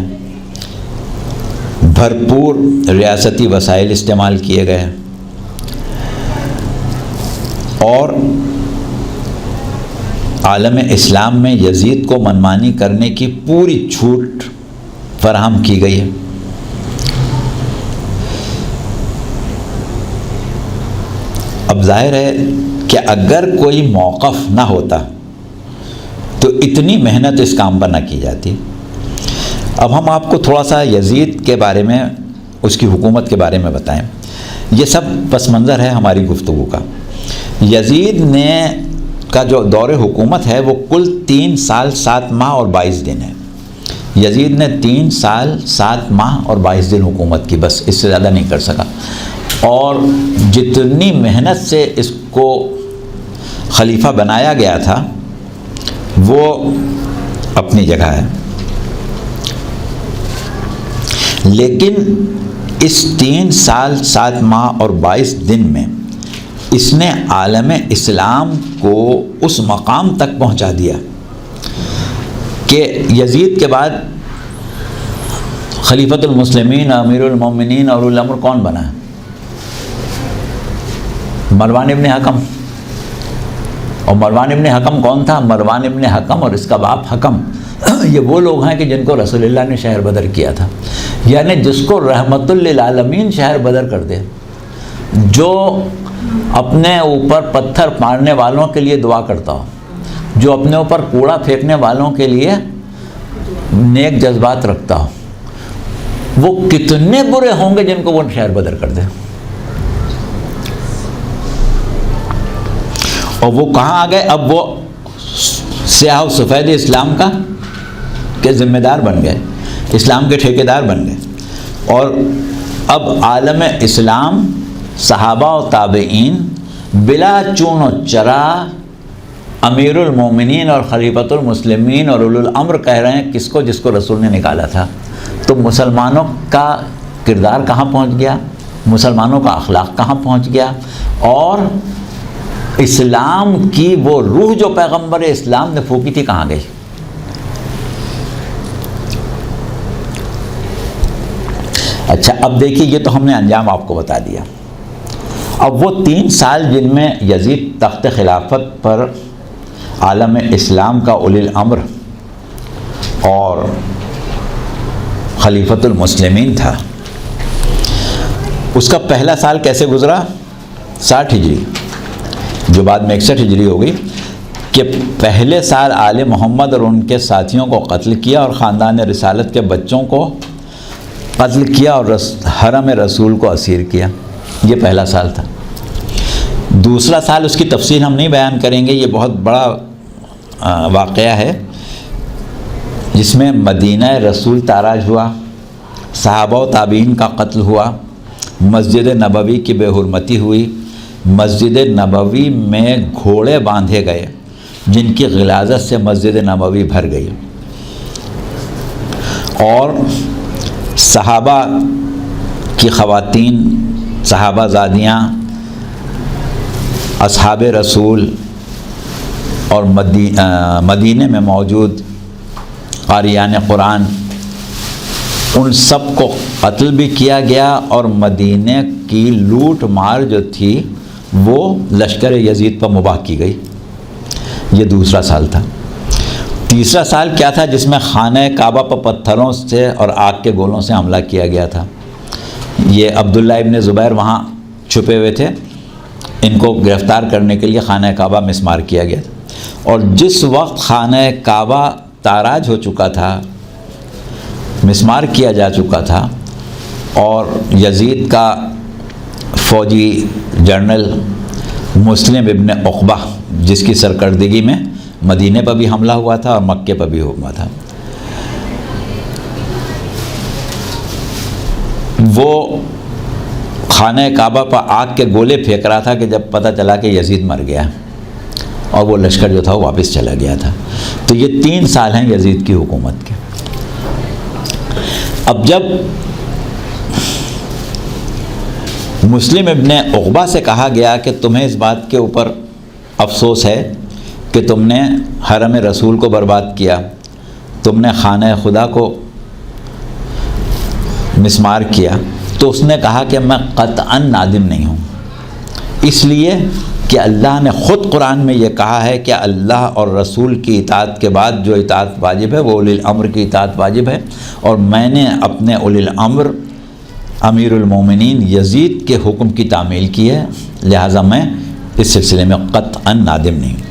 بھرپور ریاستی وسائل استعمال کیے گئے اور عالم اسلام میں یزید کو منمانی کرنے کی پوری چھوٹ فراہم کی گئی ہے۔ اب ظاہر ہے کہ اگر کوئی موقف نہ ہوتا تو اتنی محنت اس کام پر نہ کی جاتی۔ اب ہم آپ کو تھوڑا سا یزید کے بارے میں، اس کی حکومت کے بارے میں بتائیں۔ یہ سب پس منظر ہے ہماری گفتگو کا۔ یزید نے کا جو دور حکومت ہے وہ کل 3 سال 7 ماہ اور 22 دن ہے۔ یزید نے 3 سال 7 ماہ اور 22 دن حکومت کی، بس اس سے زیادہ نہیں کر سکا، اور جتنی محنت سے اس کو خلیفہ بنایا گیا تھا وہ اپنی جگہ ہے، لیکن اس 3 سال 7 ماہ اور 22 دن میں اس نے عالم اسلام کو اس مقام تک پہنچا دیا کہ یزید کے بعد خلیفۃ المسلمین، امیر المومنین اور الامر کون بنا ہے؟ مروان ابن حکم۔ اور مروان ابن حکم کون تھا؟ مروان ابن حکم اور اس کا باپ حکم، یہ وہ لوگ ہیں کہ جن کو رسول اللہ نے شہر بدر کیا تھا، یعنی جس کو رحمت للعالمین شہر بدر کر دے، جو اپنے اوپر پتھر مارنے والوں کے لیے دعا کرتا ہو، جو اپنے اوپر کوڑا پھینکنے والوں کے لیے نیک جذبات رکھتا ہو، وہ کتنے برے ہوں گے جن کو وہ شہر بدر کر دے. اور وہ کہاں آ گئے؟ اب وہ سیاہ و سفید اسلام کا کے ذمہ دار بن گئے، اسلام کے ٹھیکیدار بن گئے. اور اب عالم اسلام، صحابہ و تابعین بلا چون و چرا امیر المومنین اور خلیفۃ المسلمین اور اولو الامر کہہ رہے ہیں کس کو؟ جس کو رسول نے نکالا تھا. تو مسلمانوں کا کردار کہاں پہنچ گیا، مسلمانوں کا اخلاق کہاں پہنچ گیا، اور اسلام کی وہ روح جو پیغمبر اسلام نے پھونکی تھی کہاں گئی؟ اچھا اب دیکھیے، یہ تو ہم نے انجام آپ کو بتا دیا. اب وہ 3 سال جن میں یزید تخت خلافت پر عالم اسلام کا اولی الامر اور خلیفۃ المسلمین تھا، اس کا پہلا سال کیسے گزرا؟ 60 ہجری، جو بعد میں 61 ہجری ہو گئی، کہ پہلے سال آل محمد اور ان کے ساتھیوں کو قتل کیا اور خاندان رسالت کے بچوں کو قتل کیا اور حرم رسول کو اسیر کیا. یہ پہلا سال تھا. دوسرا سال اس کی تفصیل ہم نہیں بیان کریں گے، یہ بہت بڑا واقعہ ہے جس میں مدینہ رسول تاراج ہوا، صحابہ و تابعین کا قتل ہوا، مسجد نبوی کی بے حرمتی ہوئی، مسجد نبوی میں گھوڑے باندھے گئے جن کی غلاظت سے مسجد نبوی بھر گئی، اور صحابہ کی خواتین، صحابہ زادیاں، اصحاب رسول اور مدینے میں موجود قاریان قرآن، ان سب کو قتل بھی کیا گیا، اور مدینے کی لوٹ مار جو تھی وہ لشکر یزید پر مباح کی گئی. یہ دوسرا سال تھا. تیسرا سال کیا تھا؟ جس میں خانہ کعبہ پر پتھروں سے اور آگ کے گولوں سے حملہ کیا گیا تھا. یہ عبداللہ ابن زبیر وہاں چھپے ہوئے تھے، ان کو گرفتار کرنے کے لیے خانہ کعبہ مسمار کیا گیا تھا. اور جس وقت خانہ کعبہ تاراج ہو چکا تھا، مسمار کیا جا چکا تھا، اور یزید کا فوجی جنرل مسلم ابن عقبہ جس کی سرکردگی میں مدینے پر بھی حملہ ہوا تھا اور مکے پر بھی ہوا تھا، وہ خانہ کعبہ پر آگ کے گولے پھینک رہا تھا کہ جب پتہ چلا کہ یزید مر گیا اور وہ لشکر جو تھا وہ واپس چلا گیا تھا. تو یہ 3 سال ہیں یزید کی حکومت کے. اب جب مسلم ابن عقبہ سے کہا گیا کہ تمہیں اس بات کے اوپر افسوس ہے کہ تم نے حرم رسول کو برباد کیا، تم نے خانہ خدا کو مسمار کیا، تو اس نے کہا کہ میں قطعاً نادم نہیں ہوں، اس لیے کہ اللہ نے خود قرآن میں یہ کہا ہے کہ اللہ اور رسول کی اطاعت کے بعد جو اطاعت واجب ہے وہ اولی الامر کی اطاعت واجب ہے، اور میں نے اپنے اولی الامر امیر المومنین یزید کے حکم کی تعمیل کی ہے، لہٰذا میں اس سلسلے میں قطعاً نادم نہیں ہوں.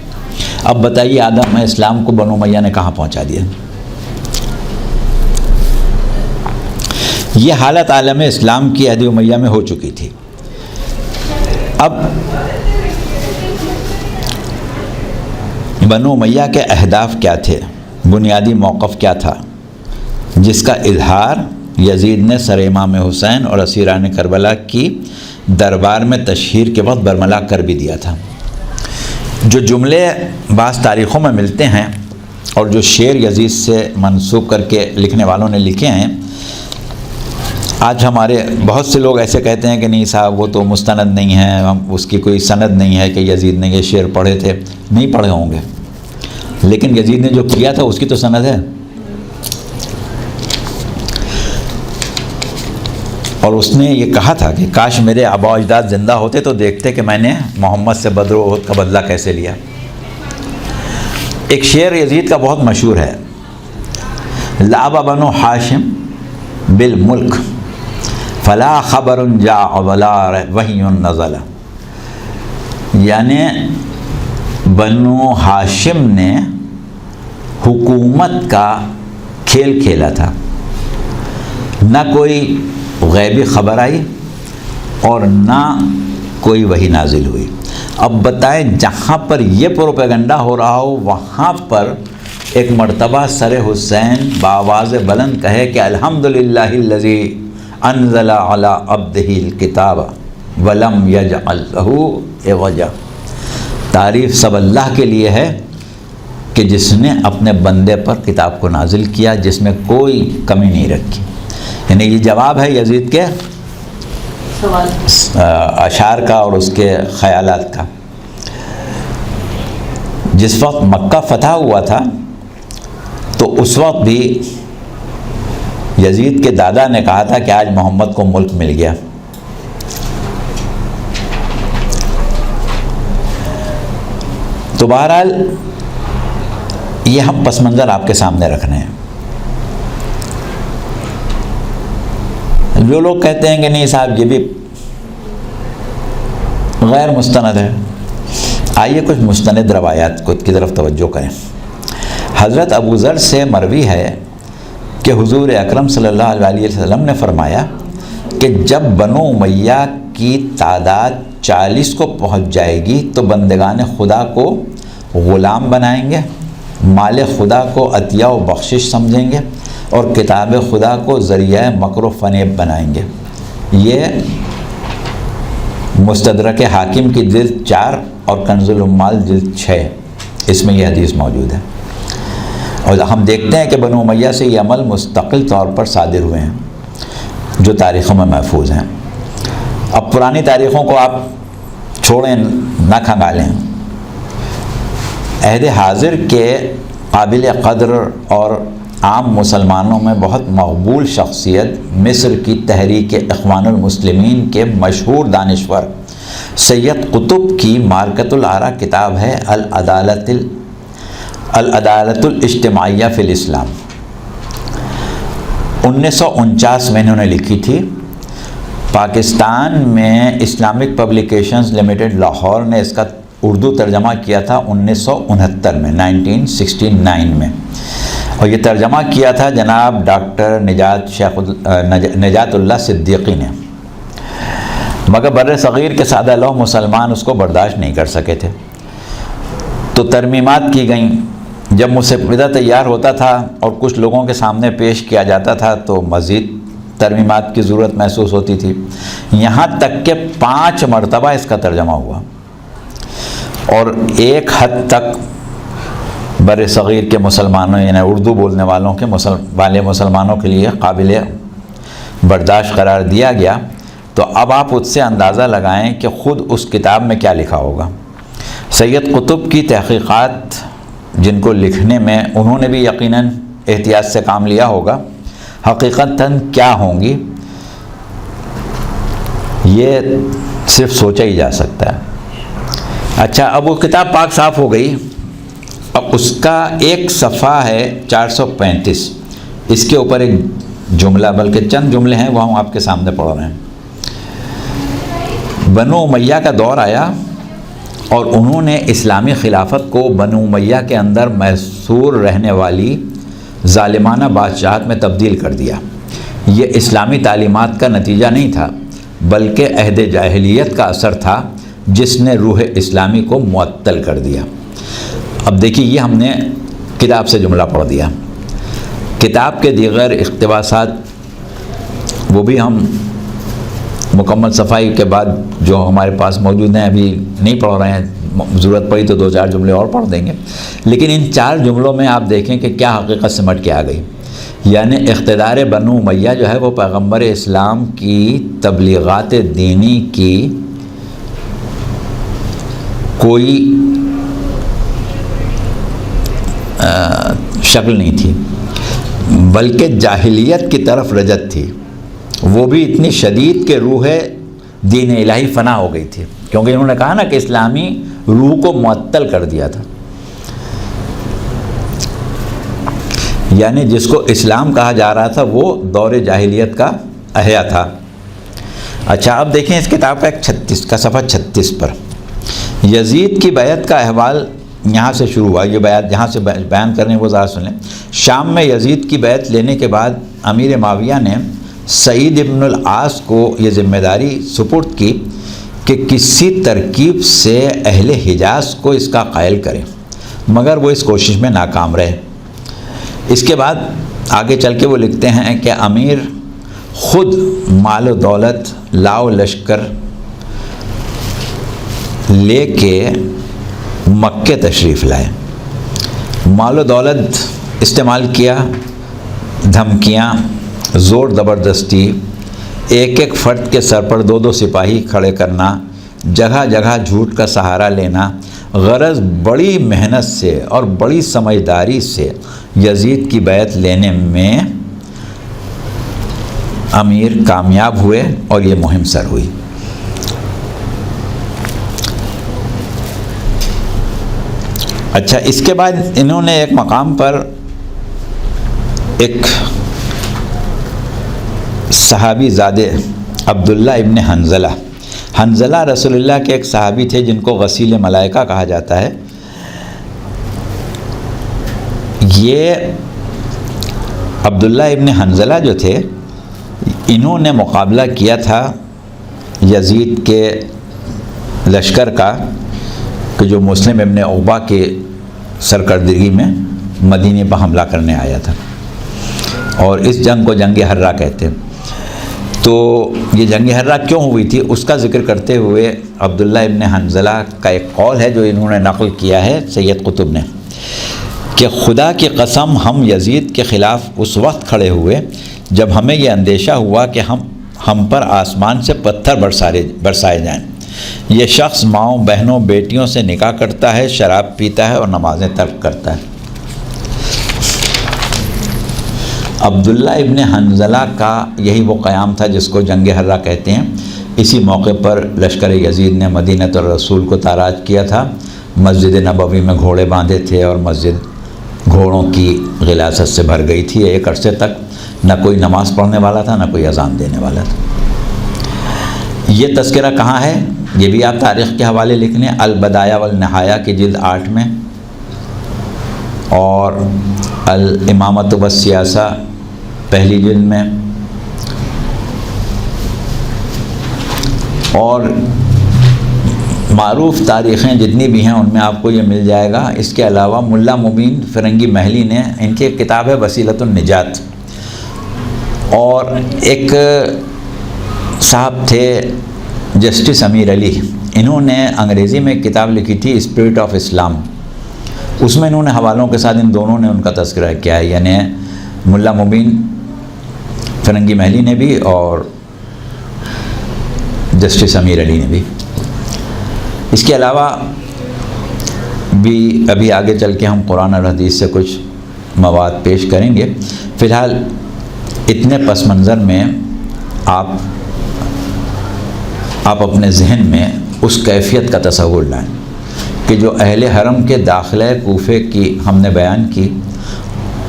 اب بتائیے آدم اسلام کو بنو امیہ نے کہاں پہنچا دیا؟ یہ حالت عالم اسلام کی عہد امیہ میں ہو چکی تھی. اب بنو امیہ کے اہداف کیا تھے، بنیادی موقف کیا تھا، جس کا اظہار یزید نے سر امام حسین اور اسیران کربلا کی دربار میں تشہیر کے وقت برملا کر بھی دیا تھا. جو جملے بعض تاریخوں میں ملتے ہیں اور جو شعر یزید سے منسوب کر کے لکھنے والوں نے لکھے ہیں، آج ہمارے بہت سے لوگ ایسے کہتے ہیں کہ نہیں صاحب وہ تو مستند نہیں ہے، ہم اس کی کوئی سند نہیں ہے کہ یزید نے یہ شعر پڑھے تھے. نہیں پڑھے ہوں گے، لیکن یزید نے جو کیا تھا اس کی تو سند ہے. اور اس نے یہ کہا تھا کہ کاش میرے آبا و اجداد زندہ ہوتے تو دیکھتے کہ میں نے محمد سے بدر و احد کا بدلہ کیسے لیا. ایک شعر یزید کا بہت مشہور ہے، لعب بنو ہاشم بالملک فلا خبر جاء ولا وحی نزل، یعنی بنو ہاشم نے حکومت کا کھیل کھیلا تھا، نہ کوئی غیبی خبر آئی اور نہ کوئی وحی نازل ہوئی۔ اب بتائیں جہاں پر یہ پروپیگنڈا ہو رہا ہو وہاں پر ایک مرتبہ سر حسین بآواز بلند کہے کہ الحمدللہ الذی انزل علی عبدہ الکتاب ولم یجعل لہ عوجا، تعریف سب اللہ کے لیے ہے کہ جس نے اپنے بندے پر کتاب کو نازل کیا جس میں کوئی کمی نہیں رکھی۔ یعنی یہ جواب ہے یزید کے اشعار کا اور اس کے خیالات کا۔ جس وقت مکہ فتح ہوا تھا تو اس وقت بھی یزید کے دادا نے کہا تھا کہ آج محمد کو ملک مل گیا۔ تو بہرحال یہ ہم پس منظر آپ کے سامنے رکھنے ہیں۔ جو لوگ کہتے ہیں کہ نہیں صاحب یہ بھی غیر مستند ہے، آئیے کچھ مستند روایات کی طرف توجہ کریں۔ حضرت ابو ذر سے مروی ہے کہ حضور اکرم صلی اللہ علیہ وسلم نے فرمایا کہ جب بنو امیہ کی تعداد 40 کو پہنچ جائے گی تو بندگان خدا کو غلام بنائیں گے، مال خدا کو عطیہ و بخشش سمجھیں گے اور کتاب خدا کو ذریعہ مکر و فریب بنائیں گے۔ یہ مستدرک حاکم کی جلد 4 اور کنز العمال جلد 6 اس میں یہ حدیث موجود ہے۔ اور ہم دیکھتے ہیں کہ بنو امیہ سے یہ عمل مستقل طور پر صادر ہوئے ہیں جو تاریخوں میں محفوظ ہیں۔ اب پرانی تاریخوں کو آپ چھوڑیں، نہ کھنگالیں۔ عہد حاضر کے قابل قدر اور عام مسلمانوں میں بہت مقبول شخصیت مصر کی تحریک اخوان المسلمین کے مشہور دانشور سید قطب کی مارکۃ الآراء کتاب ہے العدالت الاجتماعیہ فی الاسلام۔ 1949 میں انہوں نے لکھی تھی۔ پاکستان میں اسلامک پبلیکیشنز لمیٹڈ لاہور نے اس کا اردو ترجمہ کیا تھا 1969 میں 1969 میں، اور یہ ترجمہ کیا تھا جناب ڈاکٹر نجات اللہ صدیقی نے، مگر بر صغیر کے سادہ لوح مسلمان اس کو برداشت نہیں کر سکے تھے، تو ترمیمات کی گئیں۔ جب مسودہ تیار ہوتا تھا اور کچھ لوگوں کے سامنے پیش کیا جاتا تھا تو مزید ترمیمات کی ضرورت محسوس ہوتی تھی، یہاں تک کہ 5 مرتبہ اس کا ترجمہ ہوا، اور ایک حد تک بر صغیر کے مسلمانوں یعنی اردو بولنے والوں کے مسلمانوں کے لیے قابل برداشت قرار دیا گیا۔ تو اب آپ اس سے اندازہ لگائیں کہ خود اس کتاب میں کیا لکھا ہوگا۔ سید قطب کی تحقیقات جن کو لکھنے میں انہوں نے بھی یقیناً احتیاط سے کام لیا ہوگا، حقیقتاً کیا ہوں گی یہ صرف سوچا ہی جا سکتا ہے۔ اچھا، اب وہ کتاب پاک صاف ہو گئی، اب اس کا ایک صفحہ ہے 435، اس کے اوپر ایک جملہ بلکہ چند جملے ہیں وہ ہم آپ کے سامنے پڑھ رہے ہیں۔ بنو امیہ کا دور آیا اور انہوں نے اسلامی خلافت کو بنو امیہ کے اندر محصور رہنے والی ظالمانہ بادشاہت میں تبدیل کر دیا۔ یہ اسلامی تعلیمات کا نتیجہ نہیں تھا بلکہ عہد جاہلیت کا اثر تھا جس نے روح اسلامی کو معطل کر دیا۔ اب دیکھیے، یہ ہم نے کتاب سے جملہ پڑھ دیا۔ کتاب کے دیگر اقتباسات وہ بھی ہم مکمل صفائی کے بعد جو ہمارے پاس موجود ہیں ابھی نہیں پڑھ رہے ہیں، ضرورت پڑی تو 2-4 جملے اور پڑھ دیں گے، لیکن ان 4 جملوں میں آپ دیکھیں کہ کیا حقیقت سمٹ کے آ گئی۔ یعنی اقتدار بنو امیہ جو ہے وہ پیغمبر اسلام کی تبلیغات دینی کی کوئی شکل نہیں تھی بلکہ جاہلیت کی طرف رجعت تھی، وہ بھی اتنی شدید کہ روح دین الہی فنا ہو گئی تھی، کیونکہ انہوں نے کہا نا کہ اسلامی روح کو معطل کر دیا تھا۔ یعنی جس کو اسلام کہا جا رہا تھا وہ دور جاہلیت کا احیا تھا۔ اچھا، اب دیکھیں اس کتاب کا ایک 36 کا صفحہ 36 پر یزید کی بیعت کا احوال یہاں سے شروع ہوا۔ یہ بیعت جہاں سے بیان کرنے وہ ذرا سنیں۔ شام میں یزید کی بیعت لینے کے بعد امیر معاویہ نے سعید ابن العاص کو یہ ذمہ داری سپرد کی کہ کسی ترکیب سے اہل حجاز کو اس کا قائل کریں، مگر وہ اس کوشش میں ناکام رہے۔ اس کے بعد آگے چل کے وہ لکھتے ہیں کہ امیر خود مال و دولت لاؤ لشکر لے کے مکے تشریف لائے، مال و دولت استعمال کیا، دھمکیاں، زور زبردستی، ایک ایک فرد کے سر پر 2 سپاہی کھڑے کرنا، جگہ جگہ جھوٹ کا سہارا لینا، غرض بڑی محنت سے اور بڑی سمجھداری سے یزید کی بیعت لینے میں امیر کامیاب ہوئے اور یہ مہم سر ہوئی۔ اچھا، اس کے بعد انہوں نے ایک مقام پر ایک صحابی زادے عبداللہ ابن حنظلہ رسول اللہ کے ایک صحابی تھے جن کو غسیل ملائکہ کہا جاتا ہے۔ یہ عبداللہ ابن حنظلہ جو تھے، انہوں نے مقابلہ کیا تھا یزید کے لشکر کا کہ جو مسلم ابن عقبہ کے سرکردگی میں مدینے پر حملہ کرنے آیا تھا، اور اس جنگ کو جنگ حرہ کہتے ہیں۔ تو یہ جنگ حرہ کیوں ہوئی تھی اس کا ذکر کرتے ہوئے عبداللہ ابن حنظلہ کا ایک قول ہے جو انہوں نے نقل کیا ہے سید قطب نے، کہ خدا کی قسم ہم یزید کے خلاف اس وقت کھڑے ہوئے جب ہمیں یہ اندیشہ ہوا کہ ہم پر آسمان سے پتھر برسائے جائیں۔ یہ شخص ماؤں بہنوں بیٹیوں سے نکاح کرتا ہے، شراب پیتا ہے اور نمازیں ترک کرتا ہے۔ عبداللہ ابن حنظلہ کا یہی وہ قیام تھا جس کو جنگ حرہ کہتے ہیں۔ اسی موقع پر لشکر یزید نے مدینۃ الرسول کو تاراج کیا تھا، مسجد نبوی میں گھوڑے باندھے تھے اور مسجد گھوڑوں کی غلاظت سے بھر گئی تھی۔ ایک عرصے تک نہ کوئی نماز پڑھنے والا تھا، نہ کوئی اذان دینے والا تھا۔ یہ تذکرہ کہاں ہے؟ یہ بھی آپ تاریخ کے حوالے لکھ لیں، البدایہ والنہایہ کی جلد 8 میں، اور الامامۃ والسیاسہ پہلی جلد میں، اور معروف تاریخیں جتنی بھی ہیں ان میں آپ کو یہ مل جائے گا۔ اس کے علاوہ ملا مبین فرنگی محلی نے، ان کی ایک کتاب ہے وسیلۃ النجات، اور ایک صاحب تھے جسٹس امیر علی، انہوں نے انگریزی میں ایک کتاب لکھی تھی اسپرٹ آف اسلام، اس میں انہوں نے حوالوں کے ساتھ ان دونوں نے ان کا تذکرہ کیا ہے، یعنی ملا مبین فرنگی محلی نے بھی اور جسٹس امیر علی نے بھی۔ اس کے علاوہ بھی ابھی آگے چل کے ہم قرآن اور حدیث سے کچھ مواد پیش کریں گے۔ فی الحال اتنے پس منظر میں آپ اپنے ذہن میں اس کیفیت کا تصور لائیں کہ جو اہل حرم کے داخلہ کوفے کی ہم نے بیان کی،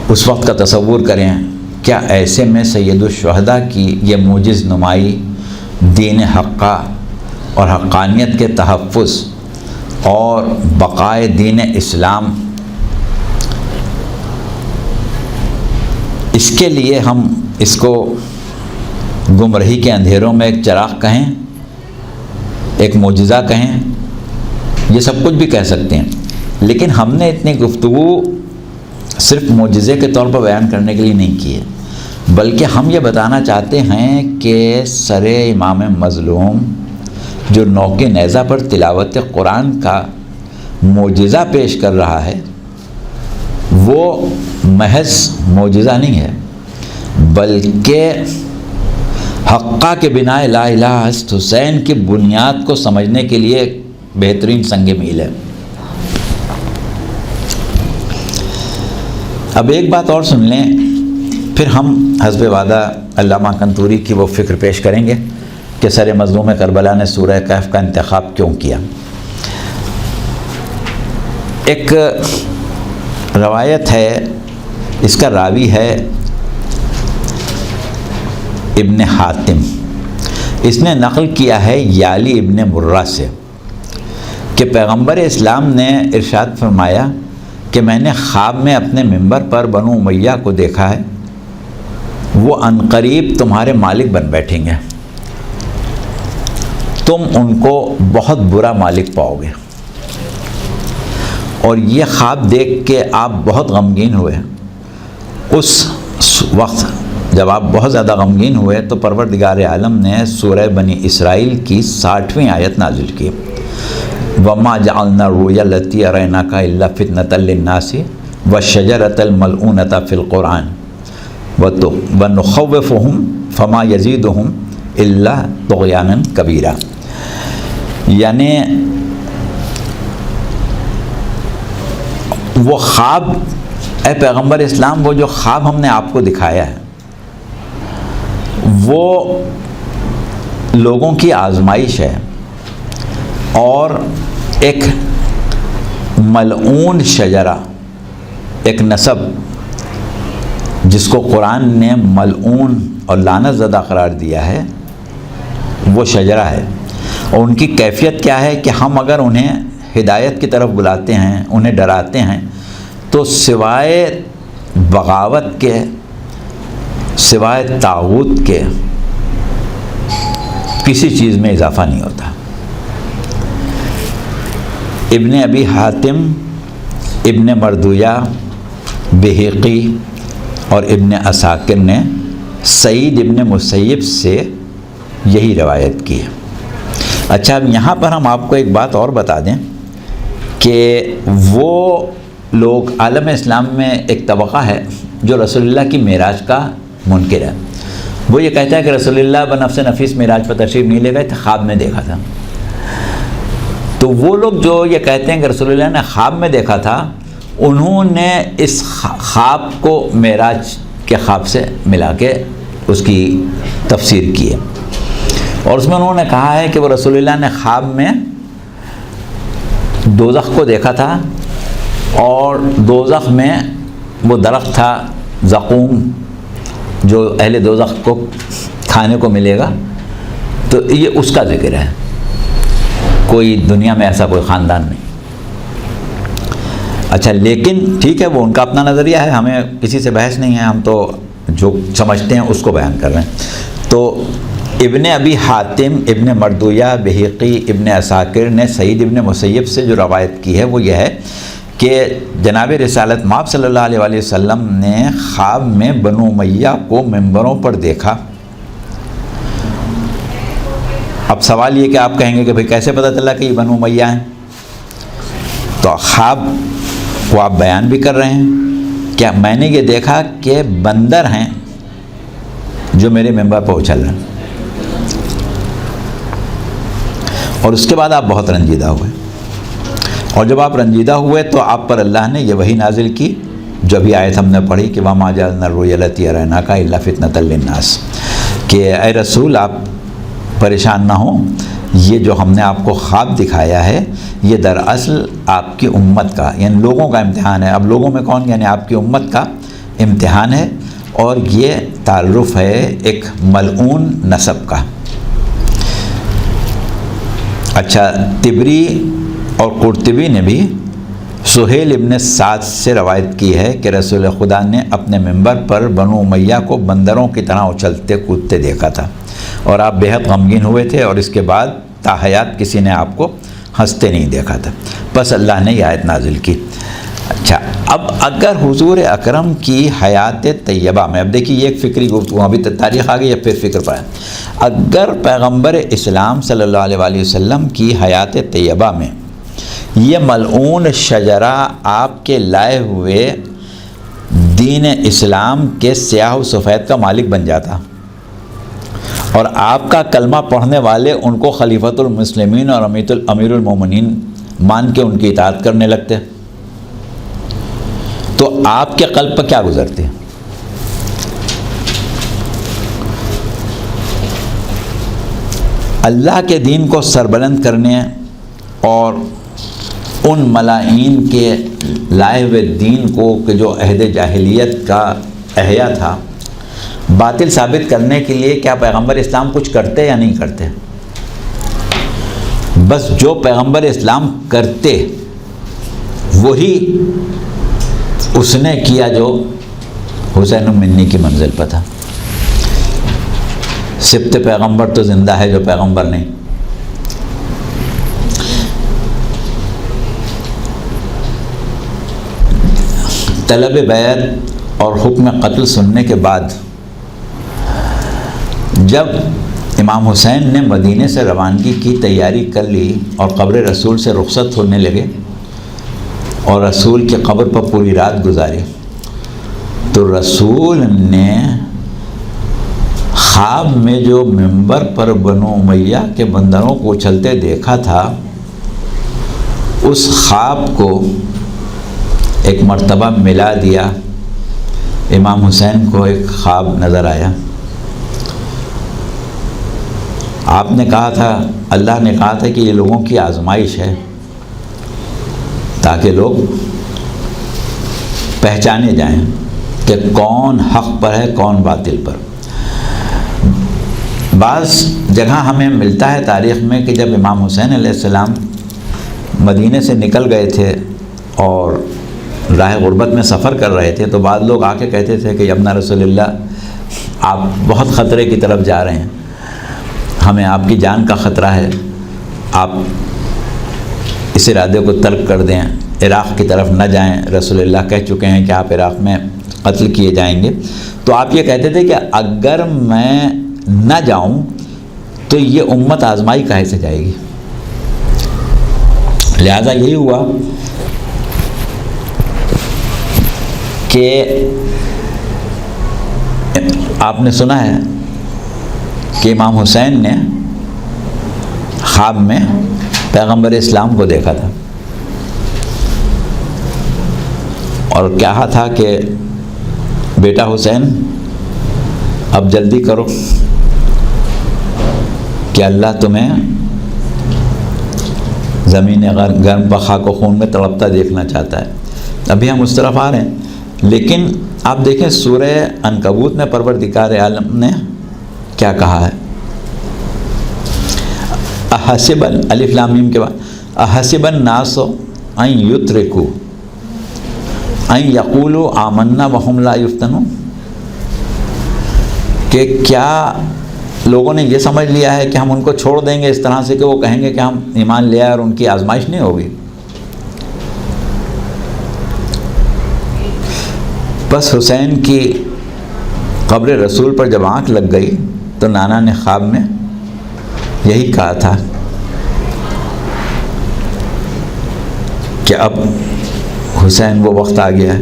اس وقت کا تصور کریں، کیا ایسے میں سید الشہداء کی یہ موجز نمائی دین حقہ اور حقانیت کے تحفظ اور بقائے دین اسلام، اس کے لیے ہم اس کو گمراہی کے اندھیروں میں ایک چراغ کہیں، ایک معجزہ کہیں، یہ سب کچھ بھی کہہ سکتے ہیں، لیکن ہم نے اتنی گفتگو صرف معجزے کے طور پر بیان کرنے کے لیے نہیں کی ہے، بلکہ ہم یہ بتانا چاہتے ہیں کہ سر امام مظلوم جو نوک نیزہ پر تلاوت قرآن کا معجزہ پیش کر رہا ہے، وہ محض معجزہ نہیں ہے، بلکہ حقہ کے بنا لا الہ الا حسین کی بنیاد کو سمجھنے کے لیے بہترین سنگ میل ہے۔ اب ایک بات اور سن لیں، پھر ہم حسب وعدہ علامہ قنطوری کی وہ فکر پیش کریں گے کہ سر مظلوم کربلا نے سورہ کہف کا انتخاب کیوں کیا۔ ایک روایت ہے، اس کا راوی ہے ابن حاتم، اس نے نقل کیا ہے یالی ابن مرہ سے کہ پیغمبر اسلام نے ارشاد فرمایا کہ میں نے خواب میں اپنے منبر پر بنو امیہ کو دیکھا ہے وہ عنقریب تمہارے مالک بن بیٹھیں گے، تم ان کو بہت برا مالک پاؤ گے۔ اور یہ خواب دیکھ کے آپ بہت غمگین ہوئے۔ اس وقت جب آپ بہت زیادہ غمگین ہوئے تو پروردگار عالم نے سورہ بنی اسرائیل کی 60ویں آیت نازل کی، وَمَا جَعَلْنَا الرُّؤْيَا الَّتِي أَرَيْنَاكَ إِلَّا فِتْنَةً لِلنَّاسِ وَالشَّجَرَةَ الْمَلْعُونَةَ فِي الْقُرْآنِ وَنُخَوِّفُهُمْ فَمَا يَزِيدُهُمْ إِلَّا طُغْيَانًا كَبِيرًا۔ یعنی وہ خواب، اے پیغمبر اسلام، وہ جو خواب ہم نے آپ کو دکھایا ہے وہ لوگوں کی آزمائش ہے، اور ایک ملعون شجرہ، ایک نسب جس کو قرآن نے ملعون اور لعنت زدہ قرار دیا ہے، وہ شجرہ ہے۔ اور ان کی کیفیت کیا ہے کہ ہم اگر انہیں ہدایت کی طرف بلاتے ہیں، انہیں ڈراتے ہیں، تو سوائے بغاوت کے، سوائے طاغوت کے کسی چیز میں اضافہ نہیں ہوتا۔ ابن ابی حاتم، ابن مردویہ، بہیقی اور ابن عساکر نے سعید ابن مسیب سے یہی روایت کی ہے۔ اچھا، اب یہاں پر ہم آپ کو ایک بات اور بتا دیں کہ وہ لوگ عالم اسلام میں ایک طبقہ ہے جو رسول اللہ کی معراج کا منکر ہے۔ وہ یہ کہتا ہے کہ رسول اللہ بنفس نفیس معراج پر تشریف نہیں لے گئے تھے، خواب میں دیکھا تھا۔ تو وہ لوگ جو یہ کہتے ہیں کہ رسول اللہ نے خواب میں دیکھا تھا، انہوں نے اس خواب کو معراج کے خواب سے ملا کے اس کی تفسیر کی ہے، اور اس میں انہوں نے کہا ہے کہ وہ رسول اللہ نے خواب میں دوزخ کو دیکھا تھا، اور دوزخ میں وہ درخت تھا زقوم جو اہل دوزخ کو کھانے کو ملے گا، تو یہ اس کا ذکر ہے۔ کوئی دنیا میں ایسا کوئی خاندان نہیں۔ اچھا، لیکن ٹھیک ہے، وہ ان کا اپنا نظریہ ہے، ہمیں کسی سے بحث نہیں ہے، ہم تو جو سمجھتے ہیں اس کو بیان کر رہے ہیں۔ تو ابن ابی حاتم، ابن مردویہ، بہیقی، ابن عساکر نے سعید ابن مسیب سے جو روایت کی ہے وہ یہ ہے کہ جناب رسالت مآب صلی اللہ علیہ وآلہ وسلم نے خواب میں بنو امیہ کو ممبروں پر دیکھا۔ اب سوال یہ کہ آپ کہیں گے کہ بھئی کیسے پتہ چلا کہ یہ بنو امیہ ہیں؟ تو خواب کو آپ بیان بھی کر رہے ہیں، کیا میں نے یہ دیکھا کہ بندر ہیں جو میرے ممبر پر اچھل رہے ہیں، اور اس کے بعد آپ بہت رنجیدہ ہوئے، اور جب آپ رنجیدہ ہوئے تو آپ پر اللہ نے یہ وحی نازل کی جو ابھی آیت ہم نے پڑھی کہ وَمَا جَعَلْنَا الرُّؤْيَا الَّتِي أَرَيْنَاكَ إِلَّا فِتْنَةً لِلنَّاسِ، کہ اے رسول آپ پریشان نہ ہوں، یہ جو ہم نے آپ کو خواب دکھایا ہے یہ دراصل آپ کی امت کا، یعنی لوگوں کا امتحان ہے۔ اب لوگوں میں کون؟ یعنی آپ کی امت کا امتحان ہے، اور یہ تعارف ہے ایک ملعون نسب کا۔ اچھا، طبری اور قرطبی نے بھی سہیل ابن سعد سے روایت کی ہے کہ رسول خدا نے اپنے ممبر پر بنو امیہ کو بندروں کی طرح اچھلتے کودتے دیکھا تھا، اور آپ بہت غمگین ہوئے تھے، اور اس کے بعد تاحیات کسی نے آپ کو ہنستے نہیں دیکھا تھا، بس اللہ نے یہ آیت نازل کی۔ اچھا، اب اگر حضور اکرم کی حیات طیبہ میں، اب دیکھیے یہ ایک فکری گفتگو، ابھی تاریخ آ گئی یا پھر فکر پر ہے، اگر پیغمبر اسلام صلی اللہ علیہ وآلہ وسلم کی حیات طیبہ میں یہ ملعون شجرہ آپ کے لائے ہوئے دین اسلام کے سیاہ و سفید کا مالک بن جاتا، اور آپ کا کلمہ پڑھنے والے ان کو خلیفۃ المسلمین اور امیر المومنین مان کے ان کی اطاعت کرنے لگتے، تو آپ کے قلب پر کیا گزرتی؟ اللہ کے دین کو سربلند کرنے اور ان ملائین کے لائے ہوئے دین کو کہ جو عہد جاہلیت کا احیاء تھا، باطل ثابت کرنے کے لیے کیا پیغمبر اسلام کچھ کرتے یا نہیں کرتے؟ بس جو پیغمبر اسلام کرتے وہی اس نے کیا جو حسین منی کی منزل پر تھا۔ سبت پیغمبر تو زندہ ہے جو پیغمبر نہیں. طلب بیعت اور حکم قتل سننے کے بعد جب امام حسین نے مدینے سے روانگی کی تیاری کر لی اور قبر رسول سے رخصت ہونے لگے اور رسول کی قبر پر پوری رات گزاری، تو رسول نے خواب میں جو منبر پر بنو امیہ کے بندروں کو اچھلتے دیکھا تھا، اس خواب کو ایک مرتبہ ملا دیا. امام حسین کو ایک خواب نظر آیا. آپ نے کہا تھا، اللہ نے کہا تھا کہ یہ لوگوں کی آزمائش ہے تاکہ لوگ پہچانے جائیں کہ کون حق پر ہے کون باطل پر. بعض جگہ ہمیں ملتا ہے تاریخ میں کہ جب امام حسین علیہ السلام مدینے سے نکل گئے تھے اور راہ غربت میں سفر کر رہے تھے، تو بعض لوگ آ کے کہتے تھے کہ ابن رسول اللہ آپ بہت خطرے کی طرف جا رہے ہیں، ہمیں آپ کی جان کا خطرہ ہے، آپ اس ارادے کو ترک کر دیں، عراق کی طرف نہ جائیں، رسول اللہ کہہ چکے ہیں کہ آپ عراق میں قتل کیے جائیں گے. تو آپ یہ کہتے تھے کہ اگر میں نہ جاؤں تو یہ امت آزمائی کہے سے جائے گی. لہذا یہی ہوا کہ آپ نے سنا ہے کہ امام حسین نے خواب میں پیغمبر اسلام کو دیکھا تھا اور کہا تھا کہ بیٹا حسین اب جلدی کرو کہ اللہ تمہیں زمین گرم پر خاک و خون میں تڑپتا دیکھنا چاہتا ہے. ابھی ہم اس طرف آ رہے ہیں، لیکن آپ دیکھیں سورہ عنکبوت میں پروردگار عالم نے کیا کہا ہے. احسب الف لام میم کے بعد احسب الناس ان یترکوا ان یقولوا آمنا وهم لا یفتنون، کہ کیا لوگوں نے یہ سمجھ لیا ہے کہ ہم ان کو چھوڑ دیں گے اس طرح سے کہ وہ کہیں گے کہ ہم ایمان لے آئے اور ان کی آزمائش نہیں ہوگی. بس حسین کی قبر رسول پر جب آنکھ لگ گئی تو نانا نے خواب میں یہی کہا تھا کہ اب حسین وہ وقت آ گیا ہے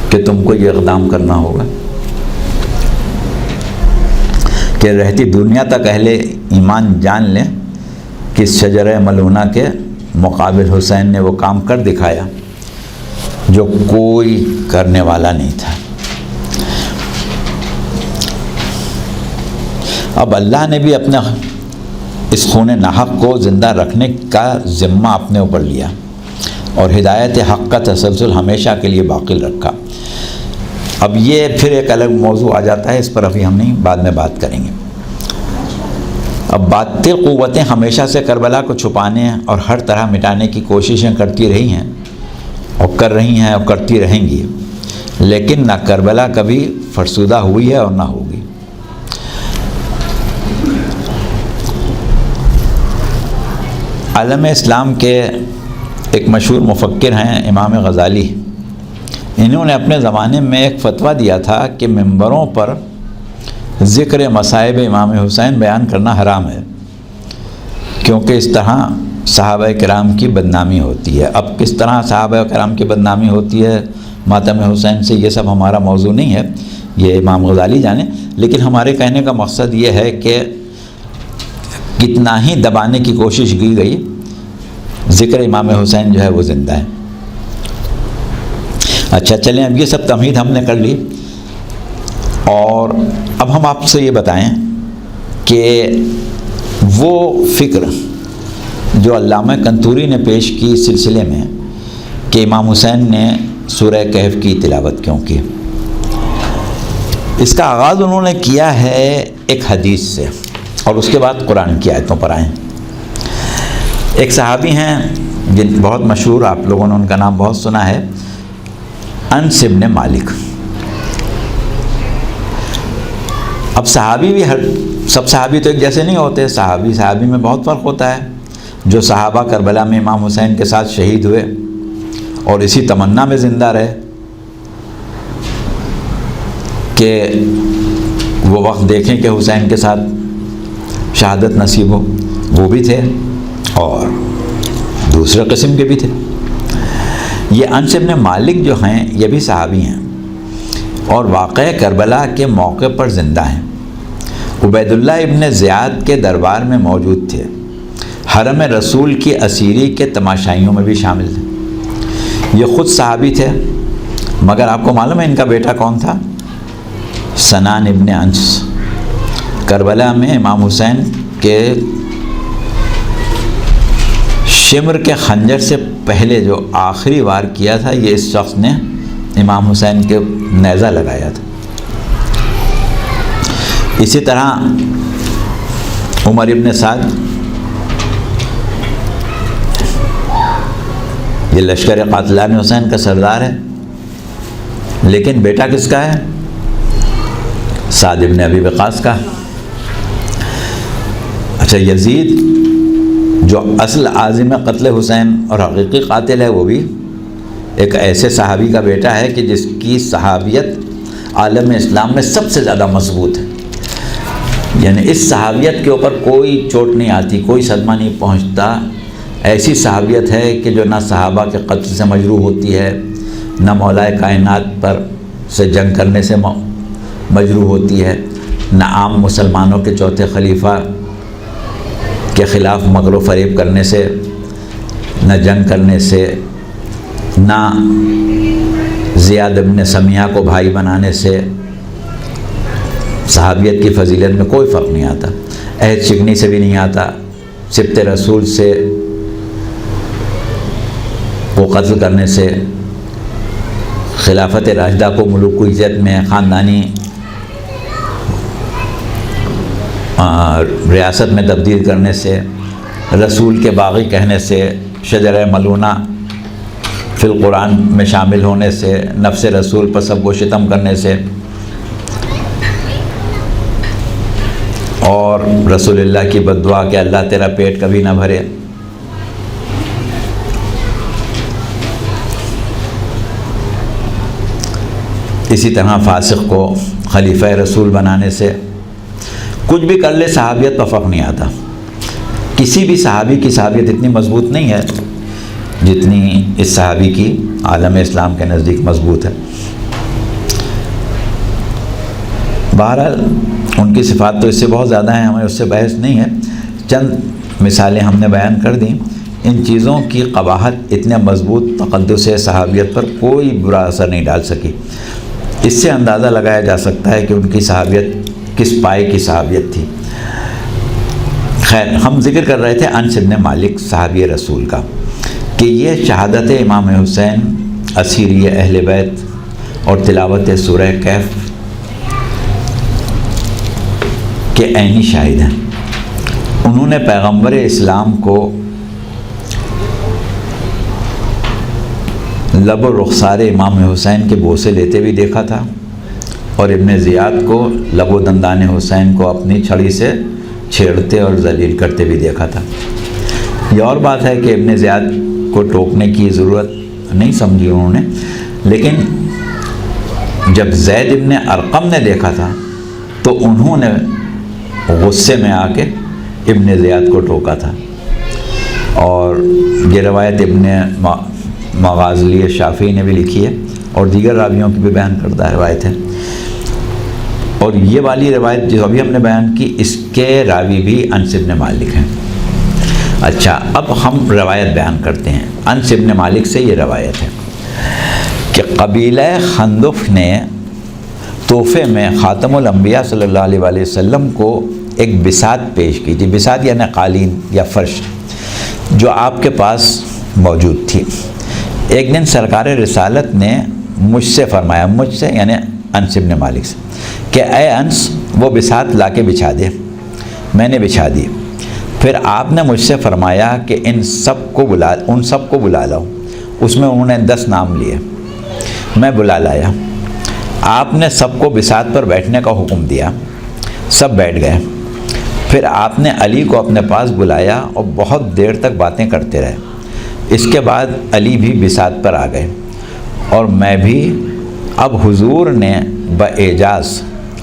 کہ تم کو یہ اقدام کرنا ہوگا کہ رہتی دنیا تک اہل ایمان جان لیں کہ شجرہ ملونہ کے مقابل حسین نے وہ کام کر دکھایا جو کوئی کرنے والا نہیں تھا. اب اللہ نے بھی اپنے اس خون ناحق کو زندہ رکھنے کا ذمہ اپنے اوپر لیا اور ہدایت حق کا تسلسل ہمیشہ کے لیے باقی رکھا. اب یہ پھر ایک الگ موضوع آ جاتا ہے، اس پر ابھی ہم نہیں، بعد میں بات کریں گے. اب باطل قوتیں ہمیشہ سے کربلا کو چھپانے اور ہر طرح مٹانے کی کوششیں کرتی رہی ہیں اور کر رہی ہیں اور کرتی رہیں گی، لیکن نہ کربلا کبھی فرسودہ ہوئی ہے اور نہ ہوگی. عالم اسلام کے ایک مشہور مفکر ہیں امام غزالی. انہوں نے اپنے زمانے میں ایک فتویٰ دیا تھا کہ منبروں پر ذکر مصائب امام حسین بیان کرنا حرام ہے، کیونکہ اس طرح صحابہ کرام کی بدنامی ہوتی ہے. اب کس طرح صحابہ کرام کی بدنامی ہوتی ہے ماتم حسین سے، یہ سب ہمارا موضوع نہیں ہے، یہ امام غزالی جانے. لیکن ہمارے کہنے کا مقصد یہ ہے کہ کتنا ہی دبانے کی کوشش کی گئی، ذکر امام حسین جو ہے وہ زندہ ہے. اچھا چلیں، اب یہ سب تمہید ہم نے کر لی، اور اب ہم آپ سے یہ بتائیں کہ وہ فکر جو علامہ کنتوری نے پیش کی اس سلسلے میں کہ امام حسین نے سورہ کہف کی تلاوت کیوں کی، اس کا آغاز انہوں نے کیا ہے ایک حدیث سے اور اس کے بعد قرآن کی آیتوں پر آئیں. ایک صحابی ہیں جن بہت مشہور، آپ لوگوں نے ان کا نام بہت سنا ہے، انس بن مالک. اب صحابی بھی سب صحابی تو ایک جیسے نہیں ہوتے، صحابی میں بہت فرق ہوتا ہے۔ جو صحابہ کربلا میں امام حسین کے ساتھ شہید ہوئے اور اسی تمنا میں زندہ رہے کہ وہ وقت دیکھیں کہ حسین کے ساتھ شہادت نصیب ہو، وہ بھی تھے، اور دوسرے قسم کے بھی تھے۔ یہ انس ابن مالک جو ہیں یہ بھی صحابی ہیں اور واقعہ کربلا کے موقع پر زندہ ہیں۔ عبید اللہ ابن زیاد کے دربار میں موجود تھے، حرم رسول کی اسیری کے تماشائیوں میں بھی شامل تھے۔ یہ خود صحابی تھے، مگر آپ کو معلوم ہے ان کا بیٹا کون تھا؟ سنان ابن انس۔ کربلا میں امام حسین کے شمر کے خنجر سے پہلے جو آخری وار کیا تھا، یہ اس شخص نے امام حسین کے نیزہ لگایا تھا۔ اسی طرح عمر ابن سعد، یہ لشکر قاتلان حسین کا سردار ہے، لیکن بیٹا کس کا ہے؟ سعد ابن ابی وقاص کا۔ اچھا، یزید جو اصل عازم قتل حسین اور حقیقی قاتل ہے، وہ بھی ایک ایسے صحابی کا بیٹا ہے کہ جس کی صحابیت عالم اسلام میں سب سے زیادہ مضبوط ہے، یعنی اس صحابیت کے اوپر کوئی چوٹ نہیں آتی، کوئی صدمہ نہیں پہنچتا۔ ایسی صحابیت ہے کہ جو نہ صحابہ کے قتل سے مجروح ہوتی ہے، نہ مولائے کائنات پر سے جنگ کرنے سے مجروح ہوتی ہے، نہ عام مسلمانوں کے چوتھے خلیفہ کے خلاف مکر و فریب کرنے سے، نہ جنگ کرنے سے، نہ زیاد ابن سمیہ کو بھائی بنانے سے۔ صحابیت کی فضیلت میں کوئی فرق نہیں آتا، عہد شکنی سے بھی نہیں آتا، سبط رسول سے وہ قتل کرنے سے، خلافت راشدہ کو ملوکیت میں خاندانی ریاست میں تبدیل کرنے سے، رسول کے باغی کہنے سے، شجرہ ملونہ فی القرآن میں شامل ہونے سے، نفس رسول پر سب و شتم کرنے سے، اور رسول اللہ کی بد دعا کہ اللہ تیرا پیٹ کبھی نہ بھرے۔ اسی طرح فاسق کو خلیفہ رسول بنانے سے، کچھ بھی کر لے صحابیت پر فرق نہیں آتا۔ کسی بھی صحابی کی صحابیت اتنی مضبوط نہیں ہے جتنی اس صحابی کی عالم اسلام کے نزدیک مضبوط ہے۔ بہرحال ان کی صفات تو اس سے بہت زیادہ ہیں، ہمیں اس سے بحث نہیں ہے، چند مثالیں ہم نے بیان کر دیں۔ ان چیزوں کی قباحت اتنے مضبوط تقدس صحابیت پر کوئی برا اثر نہیں ڈال سکی۔ اس سے اندازہ لگایا جا سکتا ہے کہ ان کی صحابیت کس پائے کی صحابیت تھی۔ خیر، ہم ذکر کر رہے تھے انس ابن مالک صحابی رسول کا، کہ یہ شہادت امام حسین، اسیری اہل بیت اور تلاوت سورہ کہف کے عینی شاہد ہیں۔ انہوں نے پیغمبر اسلام کو لب و رخسار امام حسین کے بوسے لیتے بھی دیکھا تھا، اور ابن زیاد کو لب و دندان حسین کو اپنی چھڑی سے چھیڑتے اور ذلیل کرتے بھی دیکھا تھا۔ یہ اور بات ہے کہ ابن زیاد کو ٹوکنے کی ضرورت نہیں سمجھی انہوں نے، لیکن جب زید ابن ارقم نے دیکھا تھا تو انہوں نے غصے میں آ کے ابن زیاد کو ٹوکا تھا۔ اور یہ روایت ابن مغازلی شافعی نے بھی لکھی ہے، اور دیگر راویوں کی بھی بیان کردہ روایت ہے۔ اور یہ والی روایت جو ابھی ہم نے بیان کی، اس کے راوی بھی انس ابن مالک ہیں۔ اچھا، اب ہم روایت بیان کرتے ہیں۔ انس ابن مالک سے یہ روایت ہے کہ قبیلہ خندف نے تحفے میں خاتم الانبیاء صلی اللہ علیہ وآلہ وسلم کو ایک بساط پیش کی تھی۔ بساط یعنی قالین یا فرش، جو آپ کے پاس موجود تھی۔ ایک دن سرکار رسالت نے مجھ سے فرمایا، مجھ سے یعنی انس ابن مالک سے، کہ اے انس وہ بساط لا کے بچھا دے۔ میں نے بچھا دی۔ پھر آپ نے مجھ سے فرمایا کہ ان سب کو بلا لاؤ۔ اس میں انہوں نے 10 نام لیے، میں بلا لایا۔ آپ نے سب کو بساط پر بیٹھنے کا حکم دیا۔ سب بیٹھ گئے۔ پھر آپ نے علی کو اپنے پاس بلایا اور بہت دیر تک باتیں کرتے رہے۔ اس کے بعد علی بھی بساط پر آ گئے اور میں بھی۔ اب حضور نے باعجاز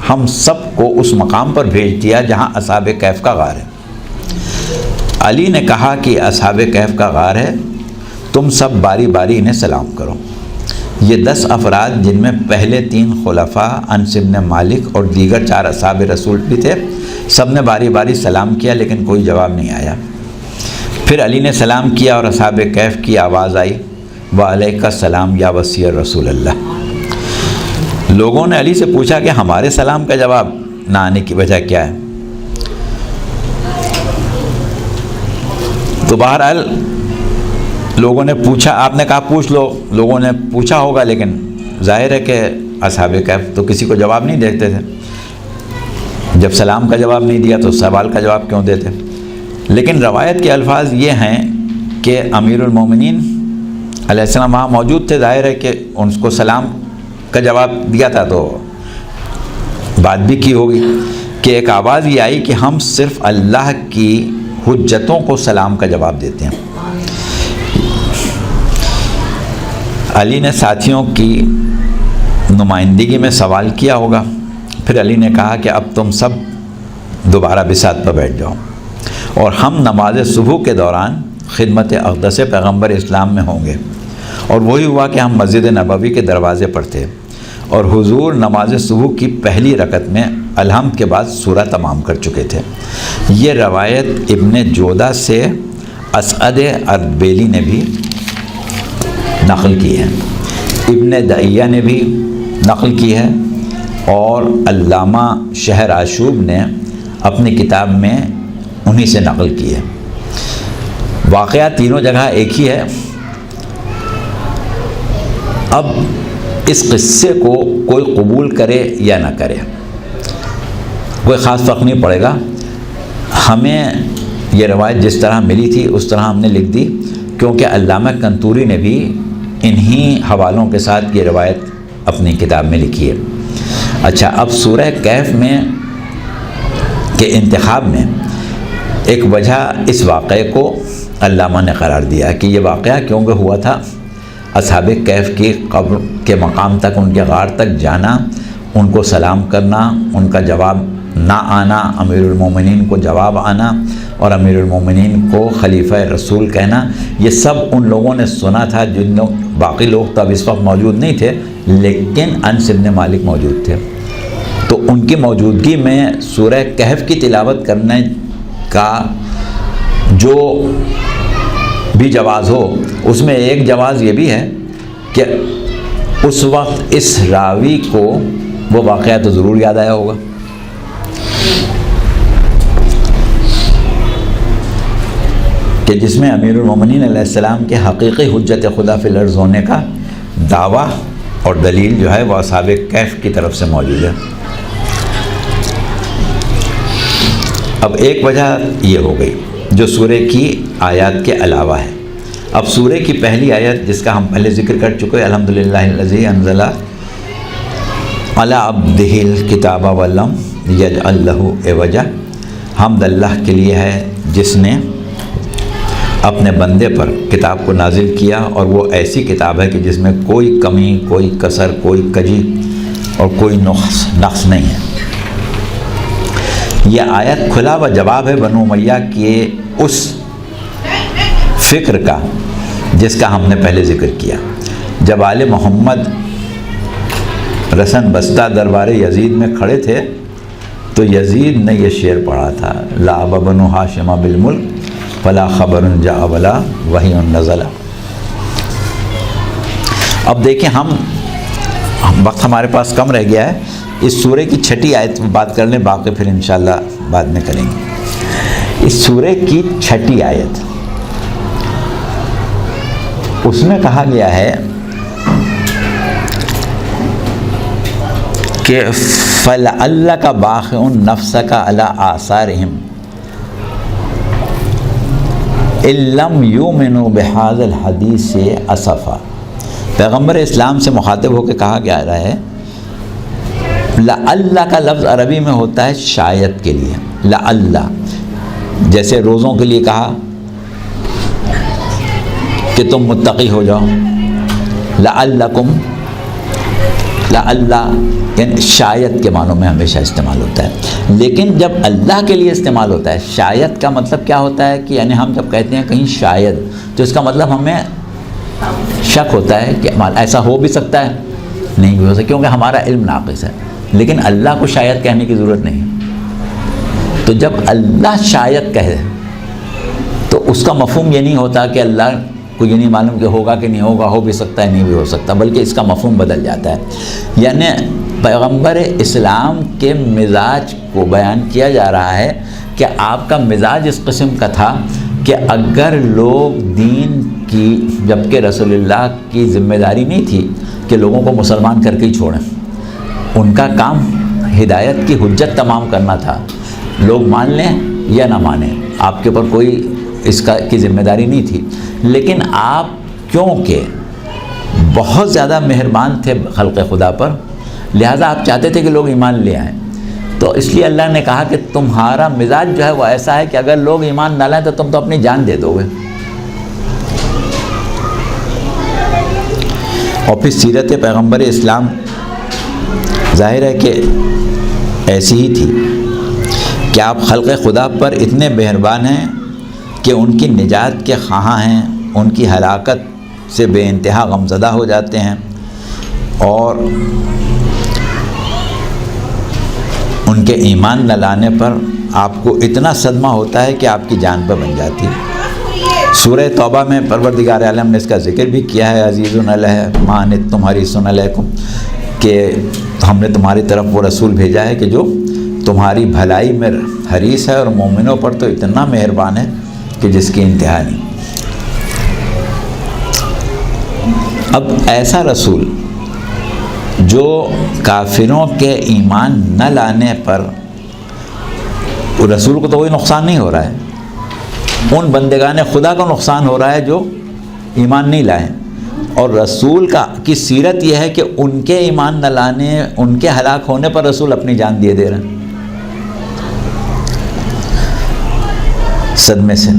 ہم سب کو اس مقام پر بھیج دیا جہاں اصحاب کہف کا غار ہے۔ علی نے کہا کہ اصحاب کہف کا غار ہے، تم سب باری باری انہیں سلام کرو۔ یہ 10 افراد جن میں پہلے 3 خلفاء انس بن مالک اور دیگر 4 اصحاب رسول بھی تھے، سب نے باری باری سلام کیا لیکن کوئی جواب نہیں آیا۔ پھر علی نے سلام کیا اور اصحاب کہف کی آواز آئی، وعلیک السلام یا وصی رسول اللہ۔ لوگوں نے علی سے پوچھا کہ ہمارے سلام کا جواب نہ آنے کی وجہ کیا ہے؟ تو بہرحال لوگوں نے پوچھا، آپ نے کہا پوچھ لو، لوگوں نے پوچھا ہوگا، لیکن ظاہر ہے کہ اصحاب کہف تو کسی کو جواب نہیں دیتے تھے۔ جب سلام کا جواب نہیں دیا تو سوال کا جواب کیوں دیتے؟ لیکن روایت کے الفاظ یہ ہیں کہ امیر المومنین علیہ السلام وہاں موجود تھے، ظاہر ہے کہ ان کو سلام کا جواب دیا تھا تو بات بھی کی ہوگی کہ ایک آواز یہ آئی کہ ہم صرف اللہ کی حجتوں کو سلام کا جواب دیتے ہیں۔ علی نے ساتھیوں کی نمائندگی میں سوال کیا ہوگا۔ پھر علی نے کہا کہ اب تم سب دوبارہ بساط پر بیٹھ جاؤ اور ہم نماز صبح کے دوران خدمت اقدس پیغمبر اسلام میں ہوں گے۔ اور وہی ہوا کہ ہم مسجد نبوی کے دروازے پر تھے اور حضور نماز صبح کی پہلی رکعت میں الحمد کے بعد سورہ تمام کر چکے تھے۔ یہ روایت ابن جودہ سے اسعد اربیلی نے بھی نقل کی ہے، ابن دعیہ نے بھی نقل کی ہے اور علامہ شہر آشوب نے اپنی کتاب میں انہی سے نقل کی ہے۔ واقعہ تینوں جگہ ایک ہی ہے۔ اب اس قصے کو کوئی قبول کرے یا نہ کرے کوئی خاص فرق نہیں پڑے گا۔ ہمیں یہ روایت جس طرح ملی تھی اس طرح ہم نے لکھ دی، کیونکہ علامہ کنتوری نے بھی انہی حوالوں کے ساتھ یہ روایت اپنی کتاب میں لکھی ہے۔ اچھا، اب سورہ کہف میں کے انتخاب میں ایک وجہ اس واقعے کو علامہ نے قرار دیا کہ یہ واقعہ کیونکہ ہوا تھا اصحاب کہف کی قبر کے مقام تک، ان کے غار تک جانا، ان کو سلام کرنا، ان کا جواب نہ آنا، امیر المومنین کو جواب آنا اور امیر المومنین کو خلیفہ رسول کہنا، یہ سب ان لوگوں نے سنا تھا جن لوگ، باقی لوگ تو اب اس وقت موجود نہیں تھے لیکن انس بن مالک موجود تھے، تو ان کی موجودگی میں سورہ کہف کی تلاوت کرنے کا جو بھی جواز ہو، اس میں ایک جواز یہ بھی ہے کہ اس وقت اس راوی کو وہ واقعہ تو ضرور یاد آیا ہوگا۔ کہ جس میں امیر المومنین علیہ السلام کے حقیقی حجت خدا فی الارض ہونے کا دعویٰ اور دلیل جو ہے وہ اصحاب کہف کی طرف سے موجود ہے۔ اب ایک وجہ یہ ہو گئی جو سورہ کی آیات کے علاوہ ہے۔ اب سورہ کی پہلی آیت جس کا ہم پہلے ذکر کر چکے، الحمدللہ الذی انزل علی عبدہ الکتاب ولم یجعل لہ عوجا، حمد اللہ کے لیے ہے جس نے اپنے بندے پر کتاب کو نازل کیا اور وہ ایسی کتاب ہے کہ جس میں کوئی کمی، کوئی کسر، کوئی کجی اور کوئی نقص نہیں ہے۔ یہ آیت کھلا و جواب ہے بنو امیہ کے اس فکر کا جس کا ہم نے پہلے ذکر کیا۔ جب آل محمد رسن بستہ دربار یزید میں کھڑے تھے تو یزید نے یہ شعر پڑھا تھا، لعب بنو ہاشم بالملک فلا خبر جاء ولا وحی نزل۔ اب دیکھیں، ہم وقت ہمارے پاس کم رہ گیا ہے، اس سورہ کی چھٹی آیت بات کر لیں، باقی پھر انشاءاللہ بعد میں کریں گے۔ اس سورہ کی چھٹی آیت، اس میں کہا گیا ہے کہ فَلَعَلَّكَ بَاخِعٌ نَفْسَكَ عَلَىٰ آثَارِهِمْ إِن لَّمْ يُؤْمِنُوا بِهَٰذَا الْحَدِيثِ أَسَفًا۔ پیغمبر اسلام سے مخاطب ہو کے کہا گیا رہا ہے لعل کا لفظ عربی میں ہوتا ہے شاید کے لیے، لعل، جیسے روزوں کے لیے کہا کہ تم متقی ہو جاؤ، لعلکم، لعل یعنی شاید کے معنوں میں ہمیشہ استعمال ہوتا ہے۔ لیکن جب اللہ کے لیے استعمال ہوتا ہے شاید کا مطلب کیا ہوتا ہے کہ یعنی ہم جب کہتے ہیں کہیں شاید تو اس کا مطلب ہمیں شک ہوتا ہے کہ ایسا ہو بھی سکتا ہے، نہیں بھی ہو سکتا، کیونکہ ہمارا علم ناقص ہے۔ لیکن اللہ کو شاید کہنے کی ضرورت نہیں۔ تو جب اللہ شاید کہے تو اس کا مفہوم یہ نہیں ہوتا کہ اللہ کو یہ نہیں معلوم کہ ہوگا کہ نہیں ہوگا، ہو بھی سکتا ہے نہیں بھی ہو سکتا، بلکہ اس کا مفہوم بدل جاتا ہے۔ یعنی پیغمبر اسلام کے مزاج کو بیان کیا جا رہا ہے کہ آپ کا مزاج اس قسم کا تھا کہ اگر لوگ دین کی، جبکہ رسول اللہ کی ذمہ داری نہیں تھی کہ لوگوں کو مسلمان کر کے ہی چھوڑیں، ان کا کام ہدایت کی حجت تمام کرنا تھا، لوگ مان لیں یا نہ مانیں، آپ کے اوپر کوئی اس کی ذمہ داری نہیں تھی۔ لیکن آپ کیونکہ بہت زیادہ مہربان تھے خلق خدا پر، لہذا آپ چاہتے تھے کہ لوگ ایمان لے آئیں، تو اس لیے اللہ نے کہا کہ تمہارا مزاج جو ہے وہ ایسا ہے کہ اگر لوگ ایمان نہ لائیں تو تم تو اپنی جان دے دو گے۔ اور پھر سیرت پیغمبر اسلام ظاہر ہے کہ ایسی ہی تھی کہ آپ خلق خدا پر اتنے مہربان ہیں کہ ان کی نجات کے خواہاں ہیں، ان کی ہلاکت سے بے انتہا غمزدہ ہو جاتے ہیں، اور ان کے ایمان نہ لانے پر آپ کو اتنا صدمہ ہوتا ہے کہ آپ کی جان پر بن جاتی ہے۔ سورہ توبہ میں پروردگار عالم نے اس کا ذکر بھی کیا ہے، عزیزٌ علیہ ما عنتم حریصٌ علیکم، کہ ہم نے تمہاری طرف وہ رسول بھیجا ہے کہ جو تمہاری بھلائی میں حریص ہے، اور مومنوں پر تو اتنا مہربان ہے کہ جس کی انتہا نہیں۔ اب ایسا رسول جو کافروں کے ایمان نہ لانے پر، رسول کو تو کوئی نقصان نہیں ہو رہا ہے، ان بندگان خدا کو نقصان ہو رہا ہے جو ایمان نہیں لائیں، اور رسول کی سیرت یہ ہے کہ ان کے ایمان نہ لانے، ان کے ہلاک ہونے پر رسول اپنی جان دے دے رہے ہیں صدمے سے۔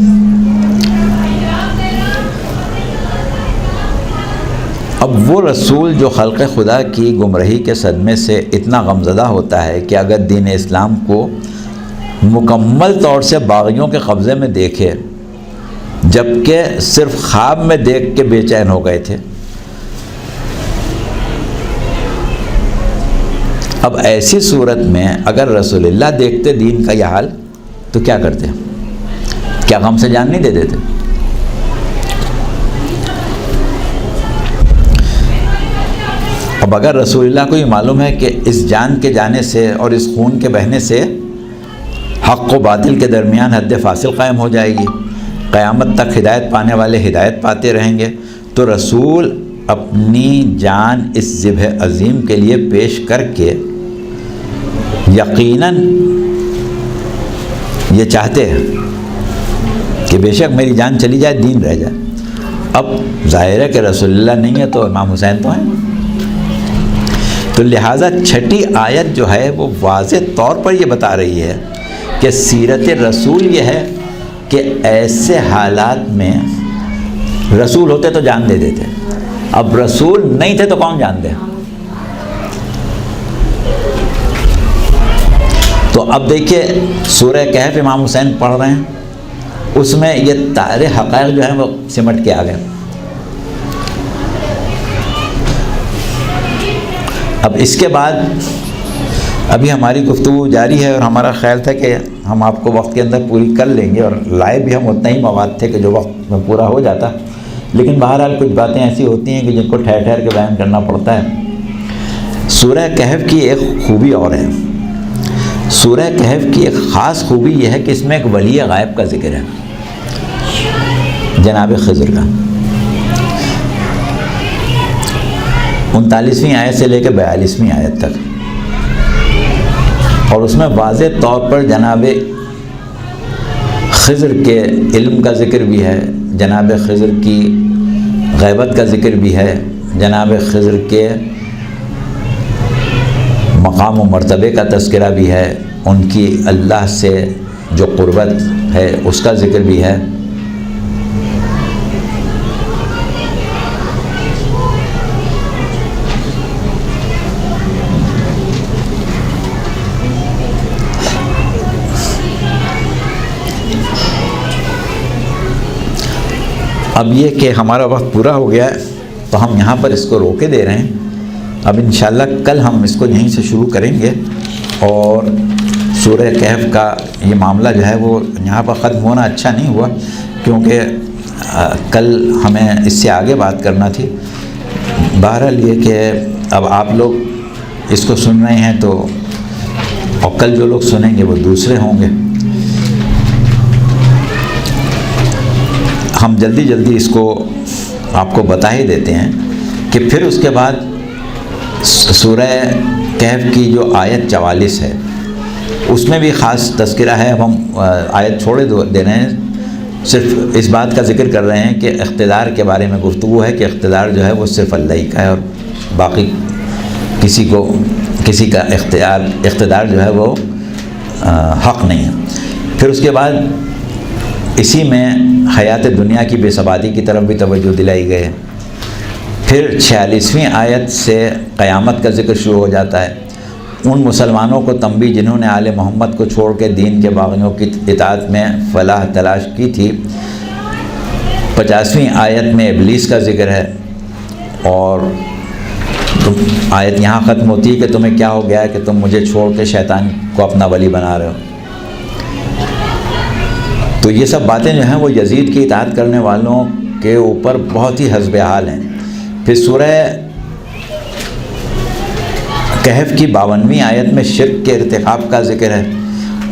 اب وہ رسول جو خلق خدا کی گمراہی کے صدمے سے اتنا غمزدہ ہوتا ہے کہ اگر دین اسلام کو مکمل طور سے باغیوں کے قبضے میں دیکھے، جبکہ صرف خواب میں دیکھ کے بے چین ہو گئے تھے، اب ایسی صورت میں اگر رسول اللہ دیکھتے دین کا یہ حال تو کیا کرتے؟ کیا غم سے جان نہیں دے دیتے؟ اب اگر رسول اللہ کو یہ معلوم ہے کہ اس جان کے جانے سے اور اس خون کے بہنے سے حق و باطل کے درمیان حد فاصل قائم ہو جائے گی، قیامت تک ہدایت پانے والے ہدایت پاتے رہیں گے، تو رسول اپنی جان اس ذبح عظیم کے لیے پیش کر کے یقیناً یہ چاہتے ہیں کہ بے شک میری جان چلی جائے، دین رہ جائے۔ اب ظاہر ہے کہ رسول اللہ نہیں ہے تو امام حسین تو ہیں، تو لہٰذا چھٹی آیت جو ہے وہ واضح طور پر یہ بتا رہی ہے کہ سیرت رسول یہ ہے کہ ایسے حالات میں رسول ہوتے تو جان دے دیتے، اب رسول نہیں تھے تو کون جان دے؟ تو اب دیکھیے سورہ کہف امام حسین پڑھ رہے ہیں، اس میں یہ سارے حقائق جو ہیں وہ سمٹ کے آ گئے۔ اب اس کے بعد ابھی ہماری گفتگو جاری ہے، اور ہمارا خیال تھا کہ ہم آپ کو وقت کے اندر پوری کر لیں گے، اور لائے بھی ہم اتنا ہی مواد تھے کہ جو وقت میں پورا ہو جاتا، لیکن بہرحال کچھ باتیں ایسی ہوتی ہیں کہ جن کو ٹھہر ٹھہر کے بیان کرنا پڑتا ہے۔ سورہ کہف کی ایک خوبی اور ہے، سورہ کہف کی ایک خاص خوبی یہ ہے کہ اس میں ایک ولی غائب کا ذکر ہے، جناب خضر کا۔ 39ویں آیت سے لے کے 42ویں آیت تک، اور اس میں واضح طور پر جناب خضر کے علم کا ذکر بھی ہے، جناب خضر کی غیبت کا ذکر بھی ہے، جناب خضر کے مقام و مرتبے کا تذکرہ بھی ہے، ان کی اللہ سے جو قربت ہے اس کا ذکر بھی ہے۔ اب یہ کہ ہمارا وقت پورا ہو گیا ہے تو ہم یہاں پر اس کو روکے دے رہے ہیں۔ اب انشاءاللہ کل ہم اس کو یہیں سے شروع کریں گے، اور سورہ کہف کا یہ معاملہ جو ہے وہ یہاں پر ختم ہونا اچھا نہیں ہوا، کیونکہ کل ہمیں اس سے آگے بات کرنا تھی۔ بہرحال یہ کہ اب آپ لوگ اس کو سن رہے ہیں تو، اور کل جو لوگ سنیں گے وہ دوسرے ہوں گے۔ ہم جلدی جلدی اس کو آپ کو بتا ہی دیتے ہیں کہ پھر اس کے بعد سورہ کہف کی جو آیت 44 ہے اس میں بھی خاص تذکرہ ہے۔ ہم آیت چھوڑے دے رہے ہیں، صرف اس بات کا ذکر کر رہے ہیں کہ اقتدار کے بارے میں گفتگو ہے، کہ اقتدار جو ہے وہ صرف اللہ ہی کا ہے، اور باقی کسی کا اقتدار جو ہے وہ حق نہیں ہے۔ پھر اس کے بعد اسی میں حیات دنیا کی بے ثباتی کی طرف بھی توجہ دلائی گئی ہے۔ پھر 46ویں آیت سے قیامت کا ذکر شروع ہو جاتا ہے۔ ان مسلمانوں کو تنبیہ جنہوں نے آل محمد کو چھوڑ کے دین کے باغیوں کی اطاعت میں فلاح تلاش کی تھی۔ 50ویں آیت میں ابلیس کا ذکر ہے، اور آیت یہاں ختم ہوتی ہے کہ تمہیں کیا ہو گیا ہے کہ تم مجھے چھوڑ کے شیطان کو اپنا ولی بنا رہے ہو۔ تو یہ سب باتیں جو ہیں وہ یزید کی اطاعت کرنے والوں کے اوپر بہت ہی حسب حال ہیں۔ پھر سورہ کہف کی 52ویں آیت میں شرک کے ارتکاب کا ذکر ہے،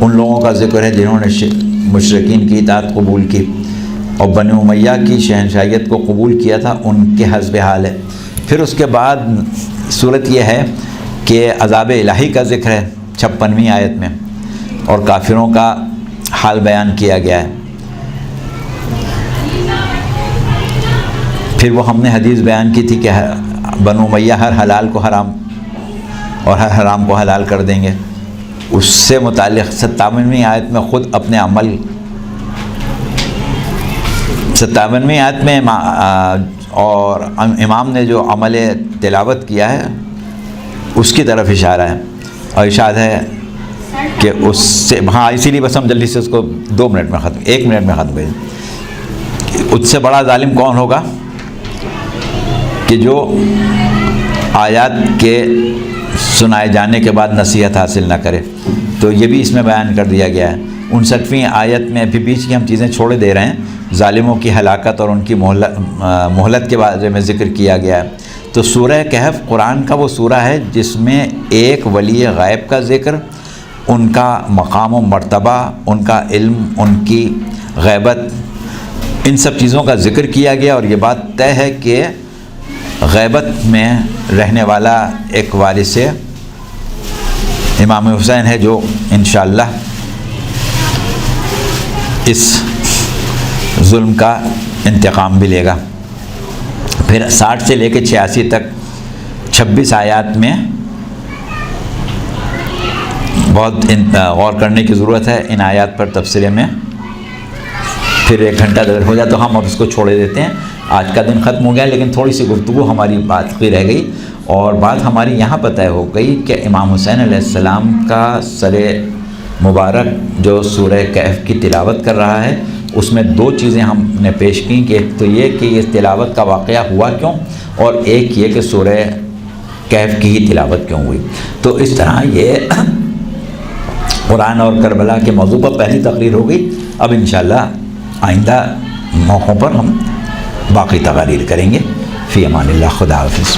ان لوگوں کا ذکر ہے جنہوں نے مشرکین کی اطاعت قبول کی اور بنو امیہ کی شہنشاہیت کو قبول کیا تھا، ان کے حسب حال ہے۔ پھر اس کے بعد صورت یہ ہے کہ عذاب الہی کا ذکر ہے 56ویں آیت میں، اور کافروں کا حال بیان کیا گیا ہے۔ پھر وہ ہم نے حدیث بیان کی تھی کہ بنو امیہ ہر حلال کو حرام اور ہر حرام کو حلال کر دیں گے۔ اس سے متعلق 57ویں آیت میں خود اپنے عمل، 57ویں آیت میں اور امام نے جو عمل تلاوت کیا ہے اس کی طرف اشارہ ہے، اور ارشاد ہے کہ اس سے، ہاں اسی لیے بس ہم جلدی سے اس کو 2 منٹ میں ختم، 1 منٹ میں ختم کریں۔ اس سے بڑا ظالم کون ہوگا کہ جو آیات کے سنائے جانے کے بعد نصیحت حاصل نہ کرے۔ تو یہ بھی اس میں بیان کر دیا گیا ہے۔ 59ویں آیت میں بھی بیچ کی ہم چیزیں چھوڑے دے رہے ہیں، ظالموں کی ہلاکت اور ان کی مہلت کے بارے میں ذکر کیا گیا ہے۔ تو سورہ کہف قرآن کا وہ سورہ ہے جس میں ایک ولی غیب کا ذکر، ان کا مقام و مرتبہ، ان کا علم، ان کی غیبت، ان سب چیزوں کا ذکر کیا گیا، اور یہ بات طے ہے کہ غیبت میں رہنے والا ایک وارث امام حسین ہے جو انشاءاللہ اس ظلم کا انتقام بھی لے گا۔ پھر 60 سے لے کے 86 تک 26 آیات میں بہت غور کرنے کی ضرورت ہے ان آیات پر تفسیر میں۔ پھر 1 گھنٹہ اگر ہو جائے تو ہم اب اس کو چھوڑے دیتے ہیں۔ آج کا دن ختم ہو گیا، لیکن تھوڑی سی گفتگو ہماری بات کی رہ گئی، اور بات ہماری یہاں پر طے ہو گئی کہ امام حسین علیہ السلام کا سر مبارک جو سورہ کہف کی تلاوت کر رہا ہے، اس میں 2 چیزیں ہم نے پیش کی، کہ ایک تو یہ کہ یہ تلاوت کا واقعہ ہوا کیوں، اور ایک یہ کہ سورہ کہف کی ہی تلاوت کیوں ہوئی۔ تو اس طرح یہ قرآن اور کربلا کے موضوع پر پہلی تقریر ہو گئی۔ اب انشاءاللہ آئندہ موقعوں پر ہم باقی تقاریر کریں گے۔ فی امان اللہ، خدا حافظ۔